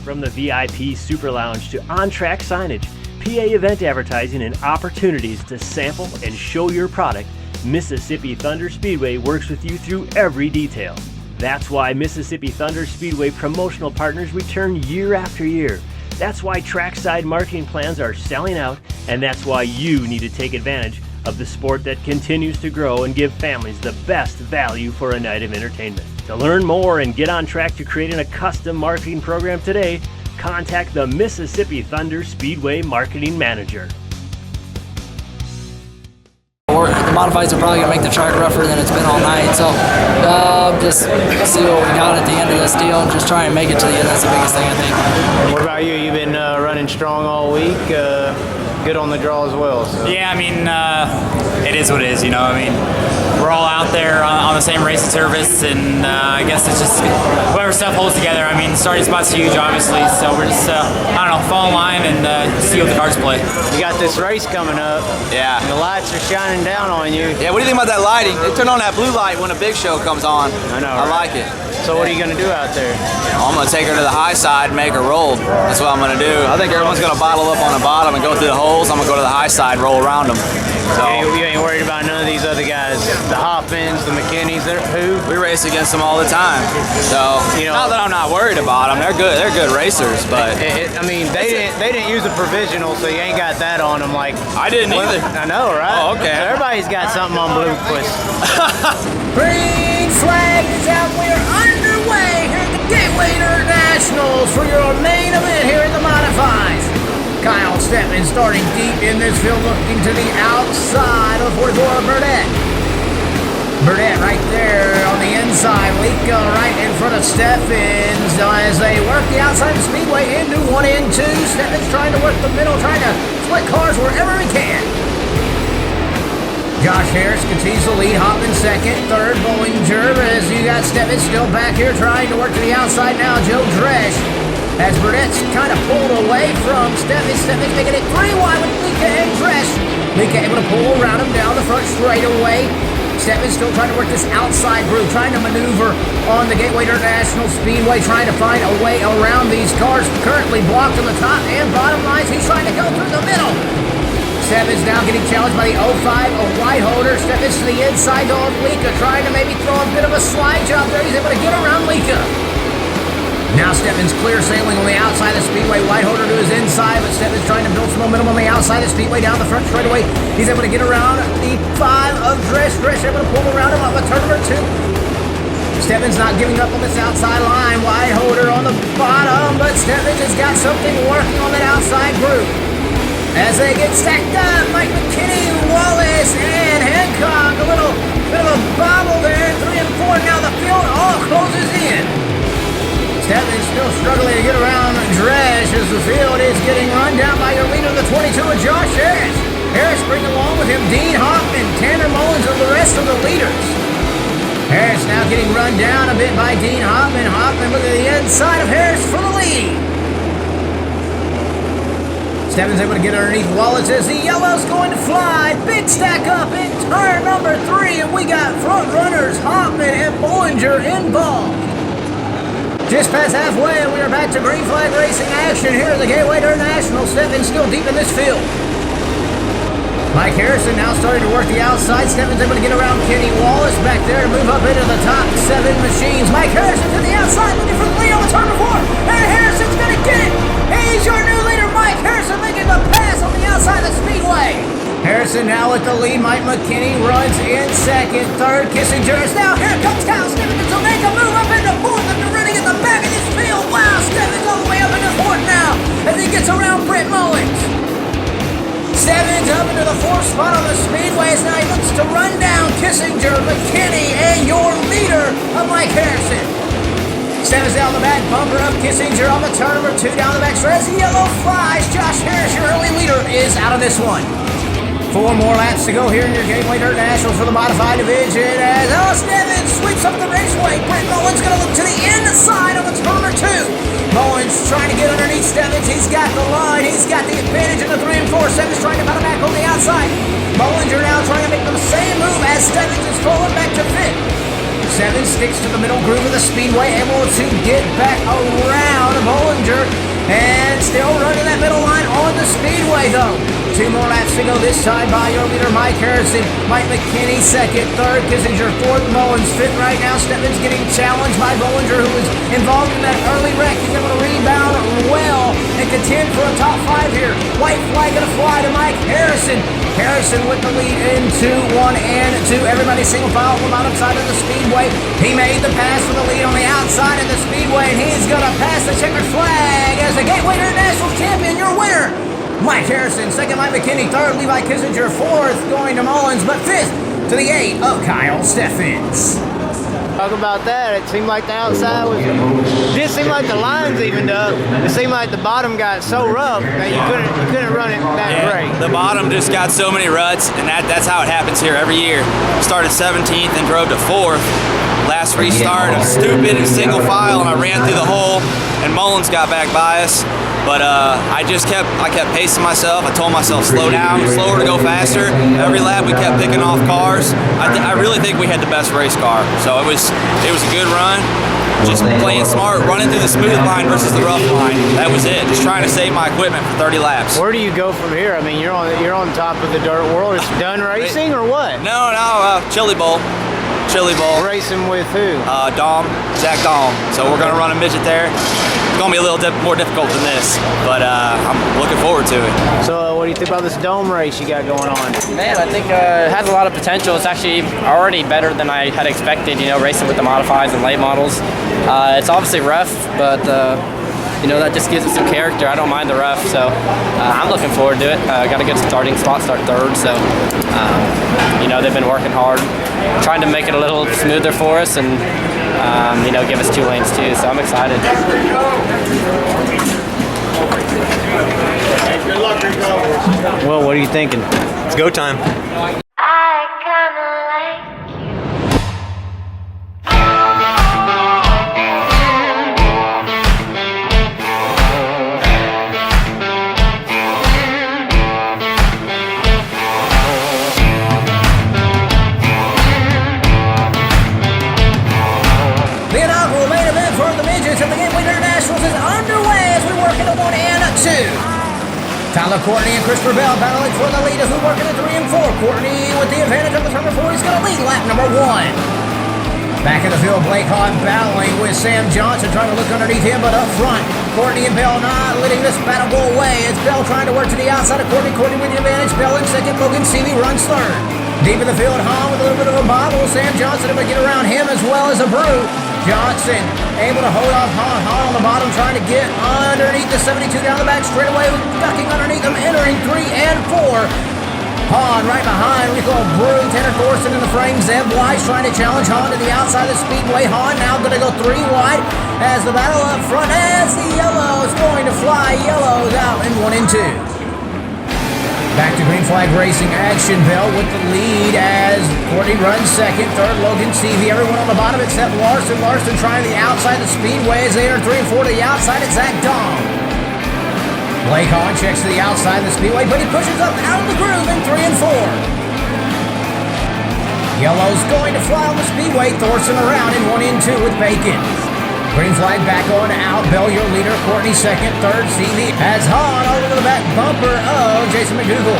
S7: From the VIP Super Lounge to on-track signage, PA event advertising, and opportunities to sample and show your product, Mississippi Thunder Speedway works with you through every detail. That's why Mississippi Thunder Speedway promotional partners return year after year. That's why trackside marketing plans are selling out, and that's why you need to take advantage of the sport that continues to grow and give families the best value for a night of entertainment. To learn more and get on track to creating a custom marketing program today, contact the Mississippi Thunder Speedway Marketing Manager.
S17: The modifieds are probably going to make the track rougher than it's been all night, so just see what we got at the end of this deal and just try and make it to the end. That's the biggest thing, I think.
S11: What about you? You've been running strong all week, good on the draw as well. So.
S18: Yeah, I mean, it is what it is, you know. I mean, we're all out there on the same racing service, and I guess it's just whoever stuff holds together. I mean, starting spot's huge, obviously, so we're just, I don't know, fall in line and see what the cards play.
S11: You got this race coming up.
S16: Yeah.
S11: And the lights are shining down on you.
S16: Yeah, what do you think about that lighting? They turn on that blue light when a big show comes on.
S11: I know.
S16: I like it.
S11: So what are you going to do out there?
S16: I'm going to take her to the high side and make her roll. That's what I'm going to do. I think everyone's going to bottle up on the bottom and go through the holes. I'm going to go to the high side and roll around them. So
S11: you ain't worried about none of these other guys, the Hoffmans, the McKinneys, who?
S16: We race against them all the time. So, you know, not that I'm not worried about them. They're good. They're good racers, but
S11: I mean, they didn't use a provisional, so you ain't got that on them. Like
S16: I didn't either.
S11: I know, right?
S16: Oh, okay.
S11: So everybody's got something on Bluequist.
S12: Green flag is out. We're underway here at the Gateway Internationals for your main event here at the Modifieds. Kyle Steffens starting deep in this field, looking to the outside of 44 of Burdett. Burdett right there on the inside. Lika right in front of Steffens as they work the outside of the Speedway into 1 and 2. Steffens trying to work the middle, trying to split cars wherever he can. Josh Harris continues to lead, Hoffman second, third Bollinger, as you got Steffens still back here trying to work to the outside now. Joe Dresch, as Burdett's kind of pulled away from Steffens. Steffens making it 3 wide with Lika and Dresch. Lika able to pull around him down the front straightaway. Steffens still trying to work this outside groove, trying to maneuver on the Gateway International Speedway, trying to find a way around these cars currently blocked on the top and bottom lines. He's trying to go through the middle. Steffens now getting challenged by the 05 of Whiteholder. Steffens to the inside though of Lika, trying to maybe throw a bit of a slide job there. He's able to get around Lika. Now Steffens clear sailing on the outside of the Speedway. Whiteholder to his inside, but Steffens trying to build some momentum on the outside of the Speedway down the front straightaway. He's able to get around the 5 of Dresch. Dresch able to pull around him on the turn number 2. Steffens not giving up on this outside line. Whiteholder on the bottom, but Steffens has got something working on that outside group. As they get stacked up, Mike McKinney, Wallace, and Hancock. A little bit of a bobble there. 3 and 4. Now the field all closes in. Steffens still struggling to get around Dresch as the field is getting run down by your leader, the 22 of Josh Harris. Harris bringing along with him Dean Hoffman, Tanner Mullins, and the rest of the leaders. Harris now getting run down a bit by Dean Hoffman. Hoffman looking at the inside of Harris for the lead. Steffens able to get underneath Wallace as the yellow's going to fly. Big stack up in turn number 3, and we got front runners Hoffman and Bollinger involved. Just past halfway, and we are back to green flag racing action here at the Gateway International. Steffens still deep in this field. Mike Harrison now starting to work the outside. Steffens able to get around Kenny Wallace back there to move up into the top 7 machines. Mike Harrison to the outside looking for the lead on the turn before. And Harrison's going to get it. He's your new leader, Mike Harrison, making the pass on the outside of the Speedway. Harrison now with the lead. Mike McKinney runs in second. Third, Kissinger is now. Here comes Kyle Steffens to make a move up into 4th after running in the back of this field. Wow, Steffens all the way up into 4th now as he gets around Brent Mullins. Steffens up into the 4th spot on the Speedway as now he looks to run down Kissinger, McKinney, and your leader, Mike Harrison. Steffens down the back, bumper up Kissinger on the turn number 2 down the back stretch. As the yellow flies, Josh Harris, your early leader, is out of this one. 4 more laps to go here in your Gateway International for the modified division as Steffens sweeps up the raceway. Brent Mullins going to look to the inside on the turn number 2. Mullins trying to get underneath Steffens. He's got the line. He's got the advantage in the 3 and 4. Steffens trying to battle back on the outside. Bollinger now trying to make the same move as Steffens is falling back to 5th. Steffens sticks to the middle groove of the Speedway, able to get back around Bollinger and still running that middle line on the Speedway though. 2 more laps to go this time by your leader, Mike Harrison. Mike McKinney, 2nd. 3rd, Kissinger, 4th. Mullins, 5th right now. Steffens getting challenged by Bollinger, who was involved in that early wreck. He's able to rebound well and contend for a top 5 here. White flag going to fly to Mike Harrison. Harrison with the lead into 1 and 2. Everybody single file on the bottom side of the Speedway. He made the pass for the lead on the outside of the Speedway, and he's going to pass the checkered flag as the Gateway International Champion, your winner, Mike Harrison. Second, Mike McKinney. Third, Levi Kissinger. Fourth, going to Mullins, but fifth to the 8 of Kyle Steffens.
S11: Talk about that. It seemed like the outside was. It didn't seem like the lines evened up. It seemed like the bottom got so rough that you couldn't run it that great.
S16: The bottom just got so many ruts, and that's how it happens here every year. Started 17th and drove to 4th. Last restart, a stupid single file, and I ran through the hole, and Mullins got back by us. But I kept pacing myself. I told myself, slow down, slower to go faster. Every lap we kept picking off cars. I really think we had the best race car. So it was a good run. Just playing smart, running through the smooth line versus the rough line. That was it. Just trying to save my equipment for 30 laps.
S11: Where do you go from here? I mean, you're on top of the dirt world. It's done racing or what?
S16: No, Chili Bowl.
S11: Racing with who?
S16: Daum, Zach Daum. So we're gonna run a midget there. It's gonna be a little more difficult than this, but I'm looking forward to it.
S11: So what do you think about this Daum race you got going on?
S13: Man, I think it has a lot of potential. It's actually already better than I had expected, racing with the modifieds and late models. It's obviously rough, but that just gives it some character. I don't mind the rough, so I'm looking forward to it. Got a good starting spot, start 3rd, so they've been working hard, trying to make it a little smoother for us, and give us 2 lanes too. So I'm excited.
S11: Good luck, Rico. Well, what are you thinking?
S8: It's go time.
S12: Tyler Courtney and Christopher Bell battling for the lead as we work in at 3 and 4. Courtney with the advantage of the number 4. He's going to lead lap number 1. Back in the field, Blake Hahn battling with Sam Johnson, trying to look underneath him, but up front, Courtney and Bell not letting this battle go away. It's Bell trying to work to the outside of Courtney. Courtney with the advantage. Bell in second. Logan Seavey runs 3rd. Deep in the field, Hahn with a little bit of a bobble. Sam Johnson able to get around him as well as a brew. Johnson able to hold off Hahn. Hahn on the bottom trying to get underneath the 72 down the back straightaway, ducking underneath them, entering 3 and 4. Hahn right behind Rico Brew, Tanner Thorson in the frame. Zeb Weiss trying to challenge Hahn to the outside of the Speedway. Hahn now going to go 3 wide as the battle up front as the yellow is going to fly. Yellow's out in 1 and 2. Back to green flag racing action. Bell with the lead as Courtney runs 2nd. 3rd, Logan Seavey. Everyone on the bottom except Larson. Larson trying the outside of the Speedway as they enter 3 and 4 to the outside. It's Zach Daum. Blake Hahn checks to the outside of the Speedway, but he pushes up out of the groove in 3 and 4. Yellow's going to fly on the Speedway. Thorson around in 1 and 2 with Bacon. Green flag back on out. Bell, your leader. Courtney 2nd. 3rd, Seavey has Hahn over to the back bumper of Jason McDougal.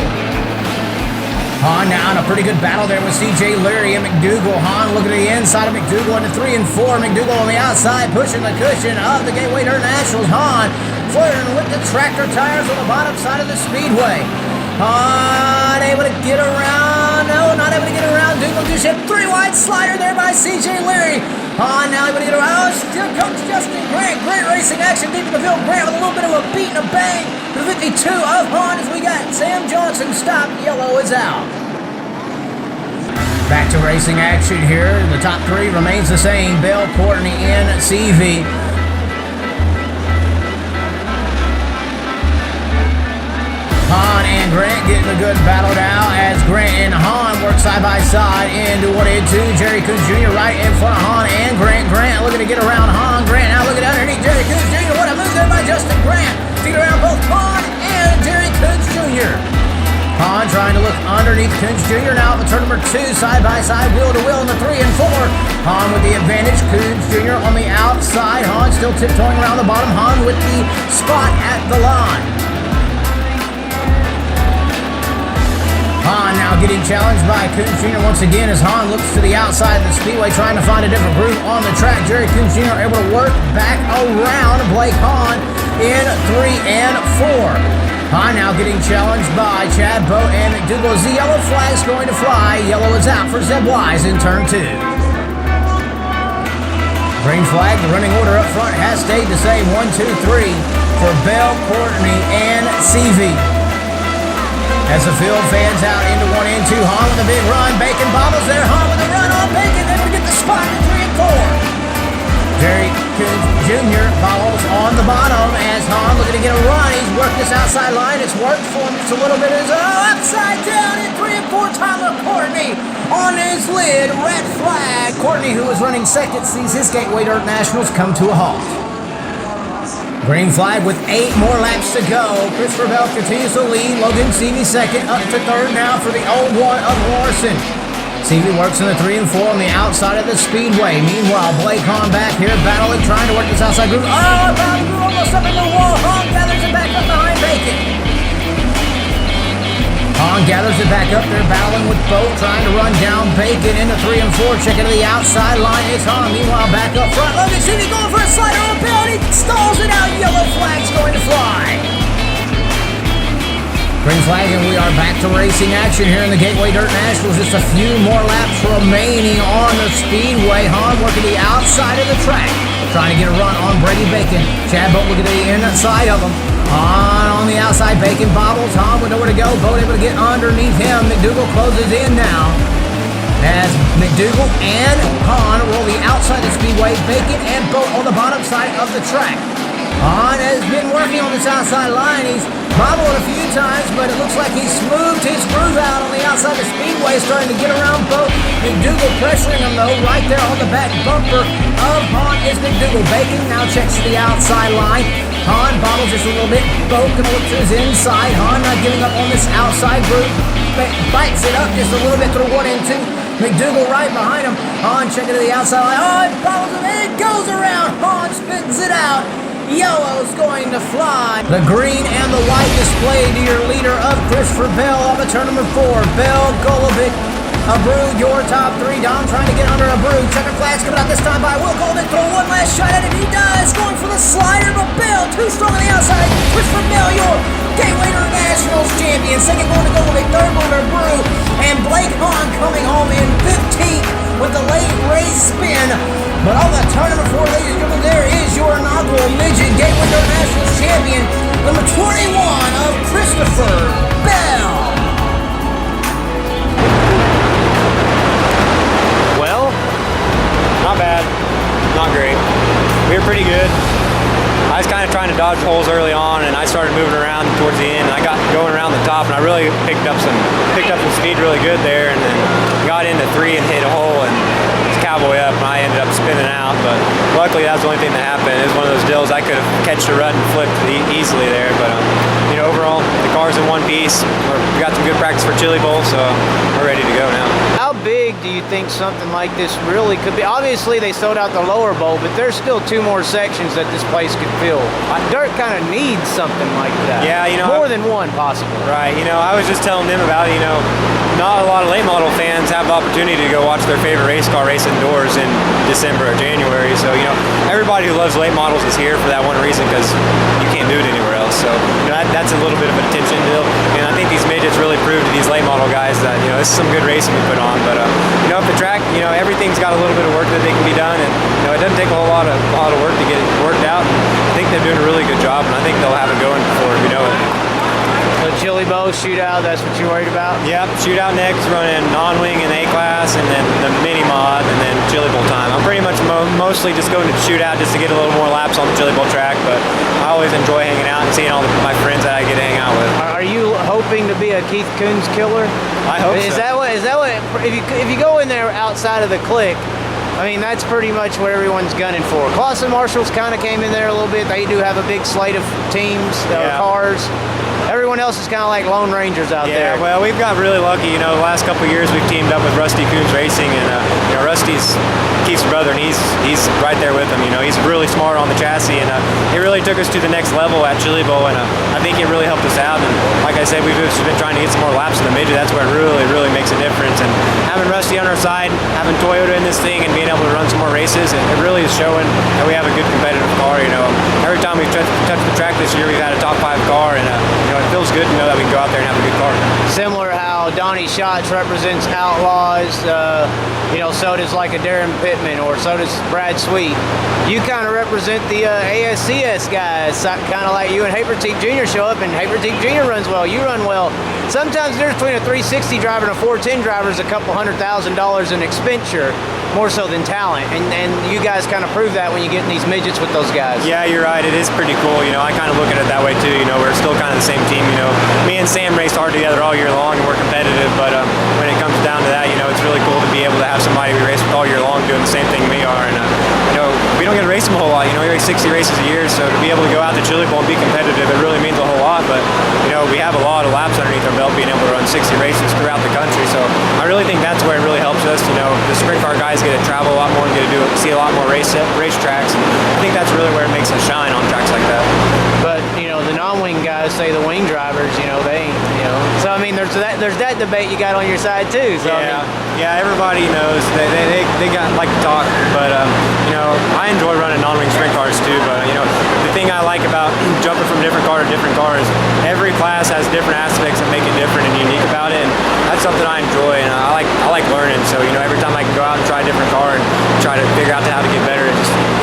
S12: Hahn now in a pretty good battle there with C.J. Leary and McDougal. Hahn looking at the inside of McDougal into 3 and 4. McDougal on the outside pushing the cushion of the Gateway Internationals. Hahn flirting with the tractor tires on the bottom side of the Speedway. Hahn able to get around. No, not able to get around. Dougal just hit 3 wide slider there by C.J. Leary. Hahn now able to get around. Still comes Justin Grant. Great racing action deep in the field. Grant with a little bit of a beat and a bang. The 52 of Hahn as we got Sam Johnson stopped. Yellow is out. Back to racing action here. The top 3 remains the same. Bell, Courtney, and Seavey. Hahn and Grant getting a good battle now as Grant and Hahn work side by side into 1 and 2. Jerry Coons Jr. right in front of Hahn and Grant. Grant looking to get around Hahn. Grant now looking underneath Jerry Coons Jr. What a move there by Justin Grant. To get around both Hahn and Jerry Coons Jr. Hahn trying to look underneath Coons Jr. now at turn number 2, side by side, wheel to wheel in the 3 and 4. Hahn with the advantage. Coons Jr. on the outside. Hahn still tiptoeing around the bottom. Hahn with the spot at the line. Hahn now getting challenged by Coons Jr. once again as Hahn looks to the outside of the Speedway trying to find a different groove on the track. Jerry Coons Jr. able to work back around Blake Hahn in 3 and 4. Hahn now getting challenged by Chad Boat and McDougal. The yellow flag's going to fly. Yellow is out for Zeb Wise in turn 2. Green flag, the running order up front has stayed the same. 1, 2, 3 for Bell, Courtney, and Seavey. As the field fans out into 1 and 2, Hahn with a big run. Bacon bobbles there. Hahn with a run on Bacon. They're going to get the spot in 3 and 4. Jerry Coons Jr. follows on the bottom as Hahn looking to get a run. He's worked this outside line. It's worked for him just a little bit. It's upside down in 3 and 4. Tyler Courtney on his lid. Red flag. Courtney, who is running second, sees his Gateway Dirt Nationals come to a halt. Green flag with 8 more laps to go. Christopher Bell continues to lead. Logan Seavey second, up to third now for the 0-1 of Morrison. Seavey works in the 3 and 4 on the outside of the Speedway. Meanwhile, Blake Hahn back here battling, trying to work this outside groove. Oh, about to go almost up in the wall. Hahn gathers it back up behind Bacon. Hahn gathers it back up there, battling with Boat, trying to run down Bacon into 3 and 4. Checking to the outside line. It's Hahn. Meanwhile, back up front. Logan Seavey going for a slider on Bell. He stalls it out. Yellow flag's going to fly. Green flag, and we are back to racing action here in the Gateway Dirt Nationals. Just a few more laps remaining on the Speedway. Hahn working the outside of the track, trying to get a run on Brady Bacon. Chad Boat looking at the inside of him. Hahn on the outside. Bacon bobbles. Hahn with nowhere to go. Boat able to get underneath him. McDougal closes in now as McDougal and Hahn roll the outside of the Speedway. Bacon and Boat on the bottom side of the track. Hahn has been working on this outside line. He's bobbled a few times, but it looks like he's smoothed his groove out on the outside of the Speedway, starting to get around Boat. McDougal pressuring him, though, right there on the back bumper of Hahn is McDougal. Bacon now checks to the outside line. Hahn bobbles just a little bit. Boat can look to his inside. Hahn not giving up on this outside groove. Bites it up just a little bit through 1 and 2. McDougal right behind him. Hahn checking to the outside line. Oh, it bobbles him, and it goes around. Hahn spits it out. Yellow's going to fly. The green and the white display to your leader of Christopher Bell on the turn number 4. Bell, Golovic, Abreu, your top 3. Daum trying to get under Abreu. Checker flag's coming out this time by Will Golovic. Throw one last shot at it. He does. Going for the slider, but Bell too strong on the outside. Christopher Bell, your Gateway Dirt Nationals champion. Second going to Golovic. Third going to Abreu. And Blake Hahn coming home in 15th with the late race spin. But on the turn number 4, ladies and gentlemen, there is your inaugural midget Gateway Dirt Nationals champion, number 21 of Christopher Bell.
S8: Well, not bad, not great. We were pretty good. I was kind of trying to dodge holes early on, and I started moving around towards the end. And I got going around the top, and I really picked up some speed really good there, and then got into 3 and hit a hole and cowboy up, and I ended up spinning out. But luckily, that was the only thing that happened. It was one of those deals I could have catched a rut and flipped easily there. But overall, the car's in one piece. We got some good practice for Chili Bowl, so we're ready to go now.
S11: How big do you think something like this really could be? Obviously, they sold out the lower bowl, but there's still 2 more sections that this place could fill. Dirt kind of needs something like that.
S8: Yeah,
S11: more than one possible.
S8: Right. I was just telling them about it. Not a lot of late model fans have the opportunity to go watch their favorite race car race indoors in December or January. So everybody who loves late models is here for that one reason, because you can't do it anywhere else. So that's a little bit of an attention deal. And I think these midgets really prove to these late model guys that this is some good racing we put on. But if the track, everything's got a little bit of work that they can be done, and it doesn't take a whole lot of work to get it worked out. And I think they're doing a really good job, and I think they'll have it going before we know it.
S11: So Chili Bowl shootout, that's what you're worried about?
S8: Yep, shootout next, running non-wing in A-class, and then the mini mod, and then Chili Bowl time. I'm pretty much mostly just going to shootout just to get a little more laps on the Chili Bowl track, but I always enjoy hanging out and seeing all my friends that I get to hang out with.
S11: Are you hoping to be a Keith Coons killer?
S8: I hope so.
S11: Is that what? If you go in there outside of the clique, that's pretty much what everyone's gunning for. Clausen Marshalls kind of came in there a little bit. They do have a big slate of teams, cars. Everyone else is kind of like Lone Rangers out there.
S8: Yeah, well, we've got really lucky. The last couple of years we've teamed up with Rusty Coons Racing, and Rusty's Keith's brother, and he's right there with him. He's really smart on the chassis, and it really took us to the next level at Chili Bowl, and I think it really helped us out. And like I said, we've just been trying to get some more laps in the midget. That's where it really, really makes a difference. And having Rusty on our side, having Toyota in this thing, and being able to run some more races, it really is showing that we have a good competitive car. Every time we've touched the track this year, we've had a top 5 car, and it feels good to know that we can go out there and have a good car.
S11: Similar how Donnie Schatz represents Outlaws, you know, so does like a Darren Pittman, or so does Brad Sweet. You kind of represent the ASCS guys, kind of like you and Haberteek Jr. show up, and Haberteek Jr. runs well, you run well. Sometimes there's between a 360 driver and a 410 driver is a couple $100,000 in expenditure, more so than talent, and you guys kind of prove that when you get in these midgets with those guys.
S8: Yeah, you're right. It is pretty cool. You know, I kind of look at it that way too. You know, we're still kind of the same team. You know, me and Sam raced hard together all year long, and we're competitive. But when it comes down to that, you know, it's really cool to be able to have somebody we race with all year long doing the same thing we are. And you know, we don't get to race them a whole lot. You know, we race 60 races a year, so to be able to go out to Chili Bowl and be competitive, it really means a whole lot. But you know, we have a lot of laps underneath our belt, being able to run 60 races throughout the country. So I really think that's where it really helps us. You know, the sprint car guys get to travel a lot more and get to see a lot more race tracks. And I think that's really where it makes us shine on tracks like that.
S11: But you know, the non-wing guys say the wing drivers, you know, they ain't, you know. So I mean, there's that debate you got on your side too. So
S8: yeah,
S11: I mean,
S8: yeah, everybody knows they got like to talk, but you know, I enjoy running non-wing sprint cars too. But you know, the thing I like about jumping from different car to different car is every class has different aspects that make it different and unique about it, and that's something I enjoy, and I like learning. So you know, every time I can go out and try a different car and try to figure out how to get better, it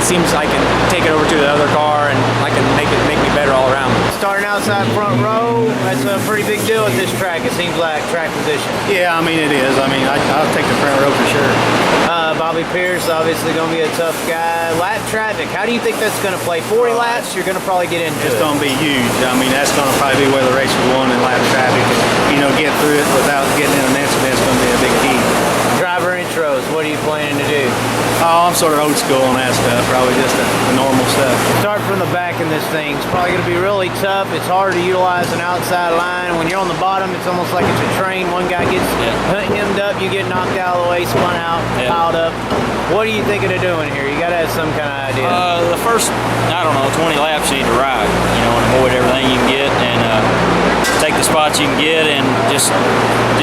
S8: seems I can take it over to the other car and I can make me better all around.
S11: starting outside front row, that's a pretty big deal at this track. It seems like track position.
S19: Yeah, I mean it is. I mean I'll take the front row for sure.
S11: Bobby Pierce, obviously going to be a tough guy. Lap traffic, how do you think that's going to play? 40 laps, you're going to probably get into it.
S19: It's going to be huge. I mean, that's going to probably be where the race is won in lap traffic. And, you know, get through it without getting in an incident is going to be a big key.
S11: Driver intros, what are you planning to do?
S19: Oh, I'm sort of old school on that stuff. Probably just the normal stuff.
S11: Start from the back in this thing. It's probably going to be really tough. It's hard to utilize an outside line. When you're on the bottom, it's almost like it's a train. One guy gets hemmed up, you get knocked out of the way, spun out, piled up. What are you thinking of doing here? You got to have some kind of idea.
S20: The first, I don't know, 20 laps you need to ride, you know, and avoid everything you can get, and take the spots you can get, and just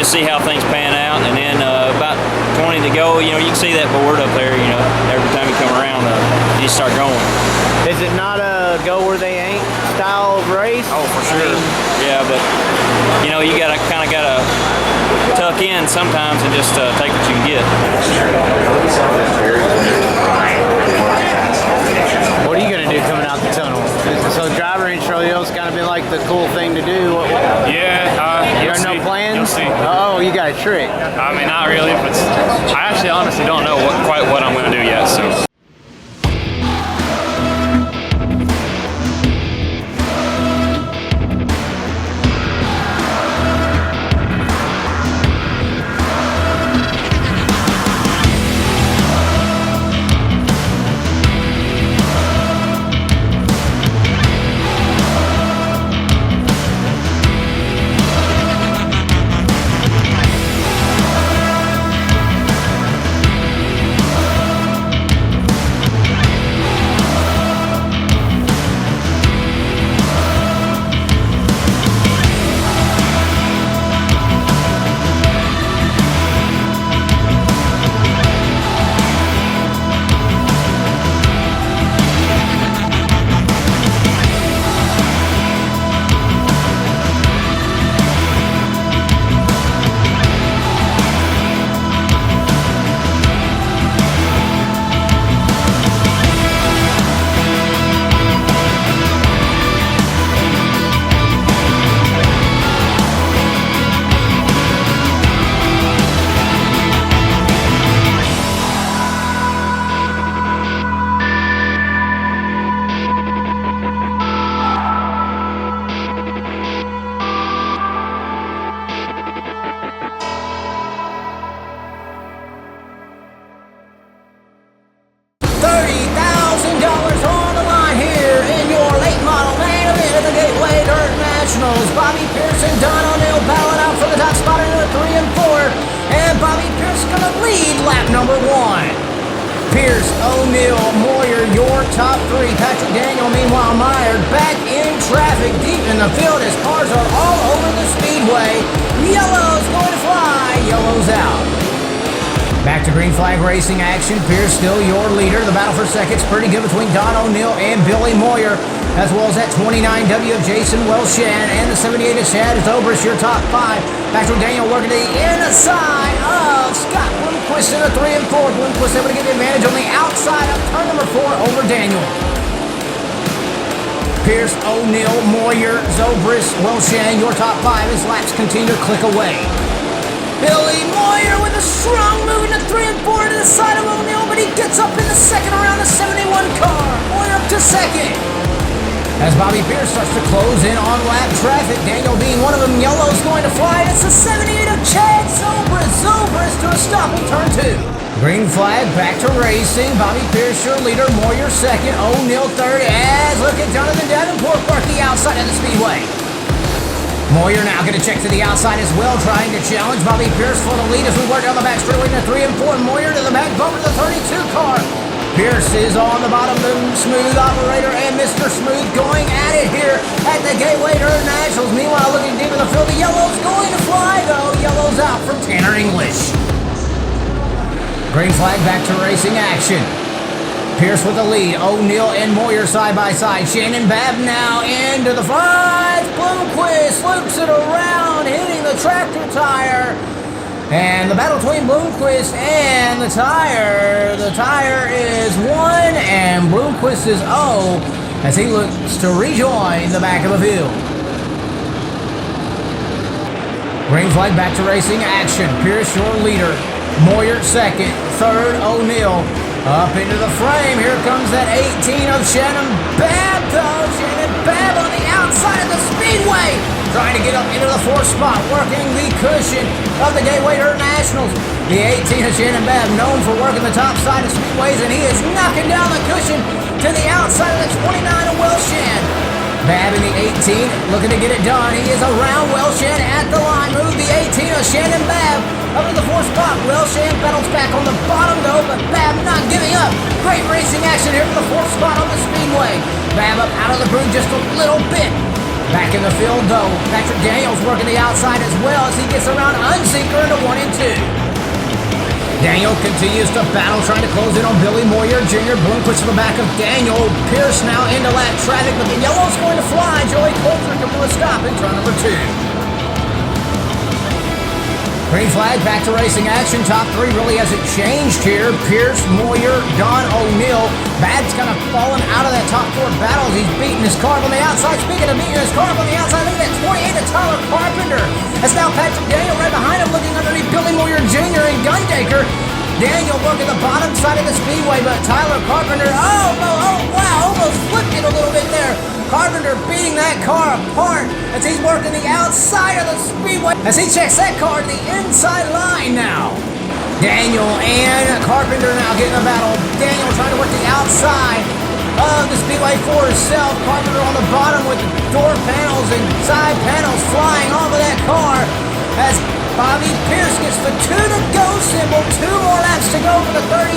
S20: see how things pan out. And then about 20 to go, you know, you can see that board up there, you know, every time you come around, you start going.
S11: Is it not a go where they ain't style of race?
S20: Oh, for sure. Yeah, but you know, you gotta kind of tuck in sometimes and just take what you can get.
S11: What are you gonna do coming out the tunnel? So driver intro, you know, it's kind of been like the cool thing to do. You have no plans?
S3: You'll see.
S11: Oh, you got a trick.
S3: I mean, not really, but I actually honestly don't know quite what I'm going to do yet, so.
S12: Bobby Pierce and Don O'Neill battling out for the top spot in 3 and 4, and Bobby Pierce going to lead lap number 1. Pierce, O'Neill, Moyer, your top 3. Patrik Daniel, meanwhile, mired back in traffic deep in the field as cars are all over the speedway. Yellow's going to fly, yellow's out. Back to green flag racing action. Pierce still your leader. The battle for second's pretty good between Don O'Neill and Billy Moyer. as well as that 29W of Jason Welshan and the 78 of Chad Zobrist, your top 5. Patrik Daniel working to the inside of Scott Bloomquist in a 3 and 4. Bloomquist able to get the advantage on the outside of turn number 4 over Daniel. Pierce, O'Neill, Moyer, Zobrist, Welshan, your top 5 as laps continue to click away. Billy Moyer with a strong move in the 3 and 4 to the side of O'Neill, but he gets up in the second around the 71 car. Moyer up to second. As Bobby Pierce starts to close in on lap traffic, Daniel being one of them, yellow's going to fly. It's the 78 of Chad Zobrist. Zobrist to a stop in turn 2. Green flag, back to racing. Bobby Pierce, your leader. Moyer second. O'Neill third. As look at Jonathan Davenport park the outside of the speedway. Moyer now going to check to the outside as well, trying to challenge Bobby Pierce for the lead as we work down the back straightaway in the 3 and 4. Moyer to the back bumper to the 32 car. Pierce is on the bottom, the smooth operator and Mr. Smooth going at it here at the Gateway Internationals. Meanwhile, looking deep in the field, the yellow's going to fly though. Yellow's out from Tanner English. Green flag, back to racing action. Pierce with the lead. O'Neill and Moyer side by side. Shannon Babb now into the front. Bloomquist loops it around, hitting the tractor tire. And the battle between Bloomquist and the tire. The tire is 1 and Bloomquist is 0 as he looks to rejoin the back of the field. Green flag, back to racing action. Pierce, your leader. Moyer second. Third, O'Neill. Up into the frame. Here comes that 18 of Shannon Babb though. Shannon Babb on the outside of the speedway. Trying to get up into the 4th spot, working the cushion of the Gateway Internationals. The 18 of Shannon Babb, known for working the top side of speedways, and he is knocking down the cushion to the outside of the 29 of Welshan. Babb in the 18, looking to get it done. He is around Welshan at the line. Move the 18 of Shannon Babb up to the 4th spot. Welshan battles back on the bottom though, but Babb not giving up. Great racing action here for the 4th spot on the speedway. Babb up out of the broom just a little bit. Back in the field though, Patrik Daniel's working the outside as well as he gets around Unzinker into 1 and 2. Daniel continues to battle, trying to close in on Billy Moyer Jr. Bloomquist to the back of Daniel. Pierce now into lap traffic, but the yellow's going to fly. Joey Coulter coming to a stop in turn number 2. Green flag, back to racing action. Top 3 really hasn't changed here. Pierce, Moyer, Don O'Neill. Babb's kind of fallen out of that top 4 battles. He's beating his car on the outside. Speaking of beating his car on the outside, look at that 28 of Tyler Carpenter. That's now Patrik Daniel right behind him, looking underneath Billy Moyer Jr. and Gundaker. Daniel working the bottom side of the speedway, but Tyler Carpenter, oh wow, almost flipped it a little bit there. Carpenter beating that car apart as he's working the outside of the speedway as he checks that car to the inside line now. Daniel and Carpenter now getting a battle. Daniel trying to work the outside of the speedway for himself. Carpenter on the bottom with the door panels and side panels flying off of that car as Bobby Pierce gets the 2 to go symbol. 2 more laps to go for the 32.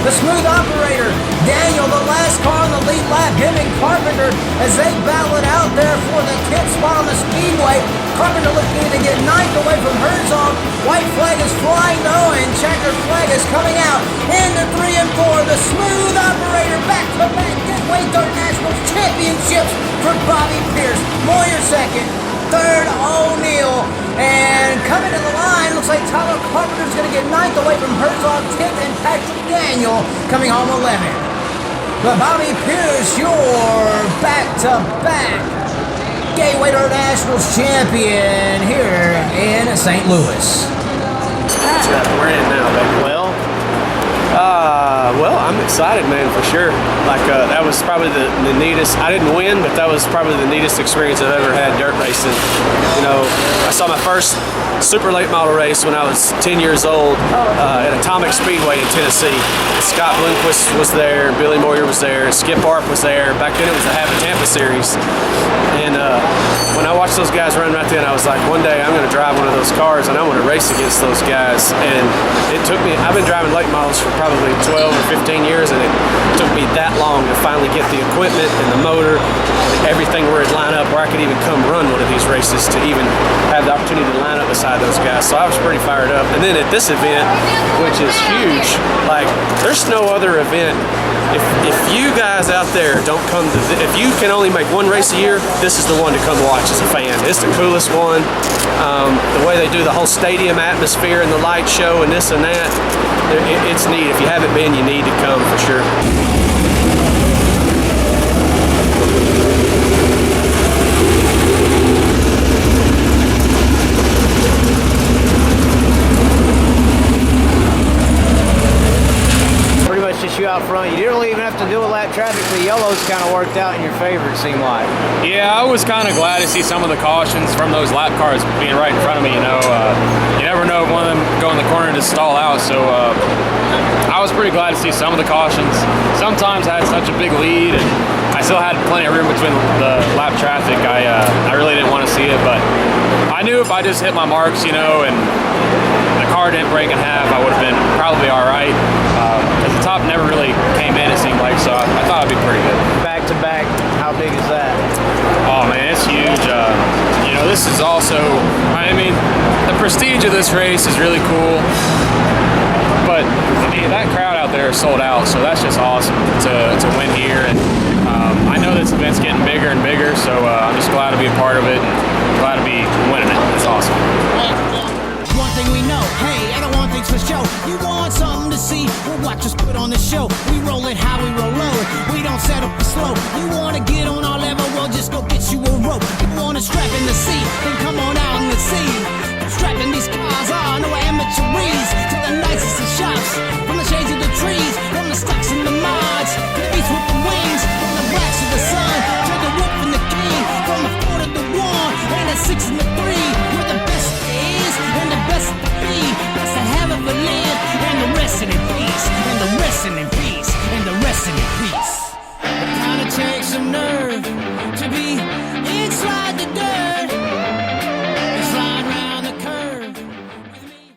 S12: The smooth operator, Daniel, the last car on the lead lap, him and Carpenter as they battle it out there for the 10th spot on the speedway. Carpenter looking to get 9th away from Herzog. White flag is flying though, and checkered flag is coming out. Into 3 and 4, the smooth operator back-to-back Gateway Internationals championships for Bobby Pierce. Moyer second. Third, O'Neill. And coming to the line, looks like Tyler Carpenter's going to get 9th away from Herzog, 10th, and Patrik Daniel coming home 11th. But Bobby Pierce, your back-to-back Gateway Internationals champion here in St. Louis.
S1: We're in now, baby. Well, I'm excited, man, for sure. Like, that was probably the neatest. I didn't win, but that was probably the neatest experience I've ever had dirt racing. You know, I saw my first super late model race when I was 10 years old at Atomic Speedway in Tennessee. Scott Bloomquist was there, Billy Moyer was there, Skip Arp was there. Back then it was the Habit Tampa series. And when I watched those guys run right then, I was like, one day I'm going to drive one of those cars and I want to race against those guys. And it took me, I've been driving late models for probably 12 or 15 years, and it took me that long to finally get the equipment and the motor and everything where it'd line up where I could even come run one of these races to even have the opportunity to line up beside those guys. So I was pretty fired up. And then at this event, which is huge, like there's no other event. If you guys out there don't come to, if you can only make one race a year, this is the one to come watch as a fan. It's the coolest one. The way they do the whole stadium atmosphere and the light show and this and that, it's neat. If you haven't been, you need to come for sure.
S11: Just you out front. You didn't even have to do a lap traffic. The yellows kind of worked out in your favor, it seemed like.
S3: Yeah, I was kind of glad to see some of the cautions from those lap cars being right in front of me. You know, you never know if one of them go in the corner and just stall out. So I was pretty glad to see some of the cautions. Sometimes I had such a big lead, and I still had plenty of room between the lap traffic. I really didn't want to see it, but I knew if I just hit my marks, you know, and the car didn't break in half, I would have been probably all right. Because the top never really came in, it seemed like, so I thought it'd be pretty good.
S11: Back to back, how big is that?
S3: Oh man, it's huge. You know, this is also, I mean, the prestige of this race is really cool. But I mean, that crowd out there is sold out, so that's just awesome to win here. And I know this event's getting bigger and bigger, so I'm just glad to be a part of it and glad to be winning it. It's awesome.
S12: One thing we know, hey, I don't want things for show. You want something to see? Well, watch us put on the show. We roll it how we roll low. We don't settle for slow. You want to give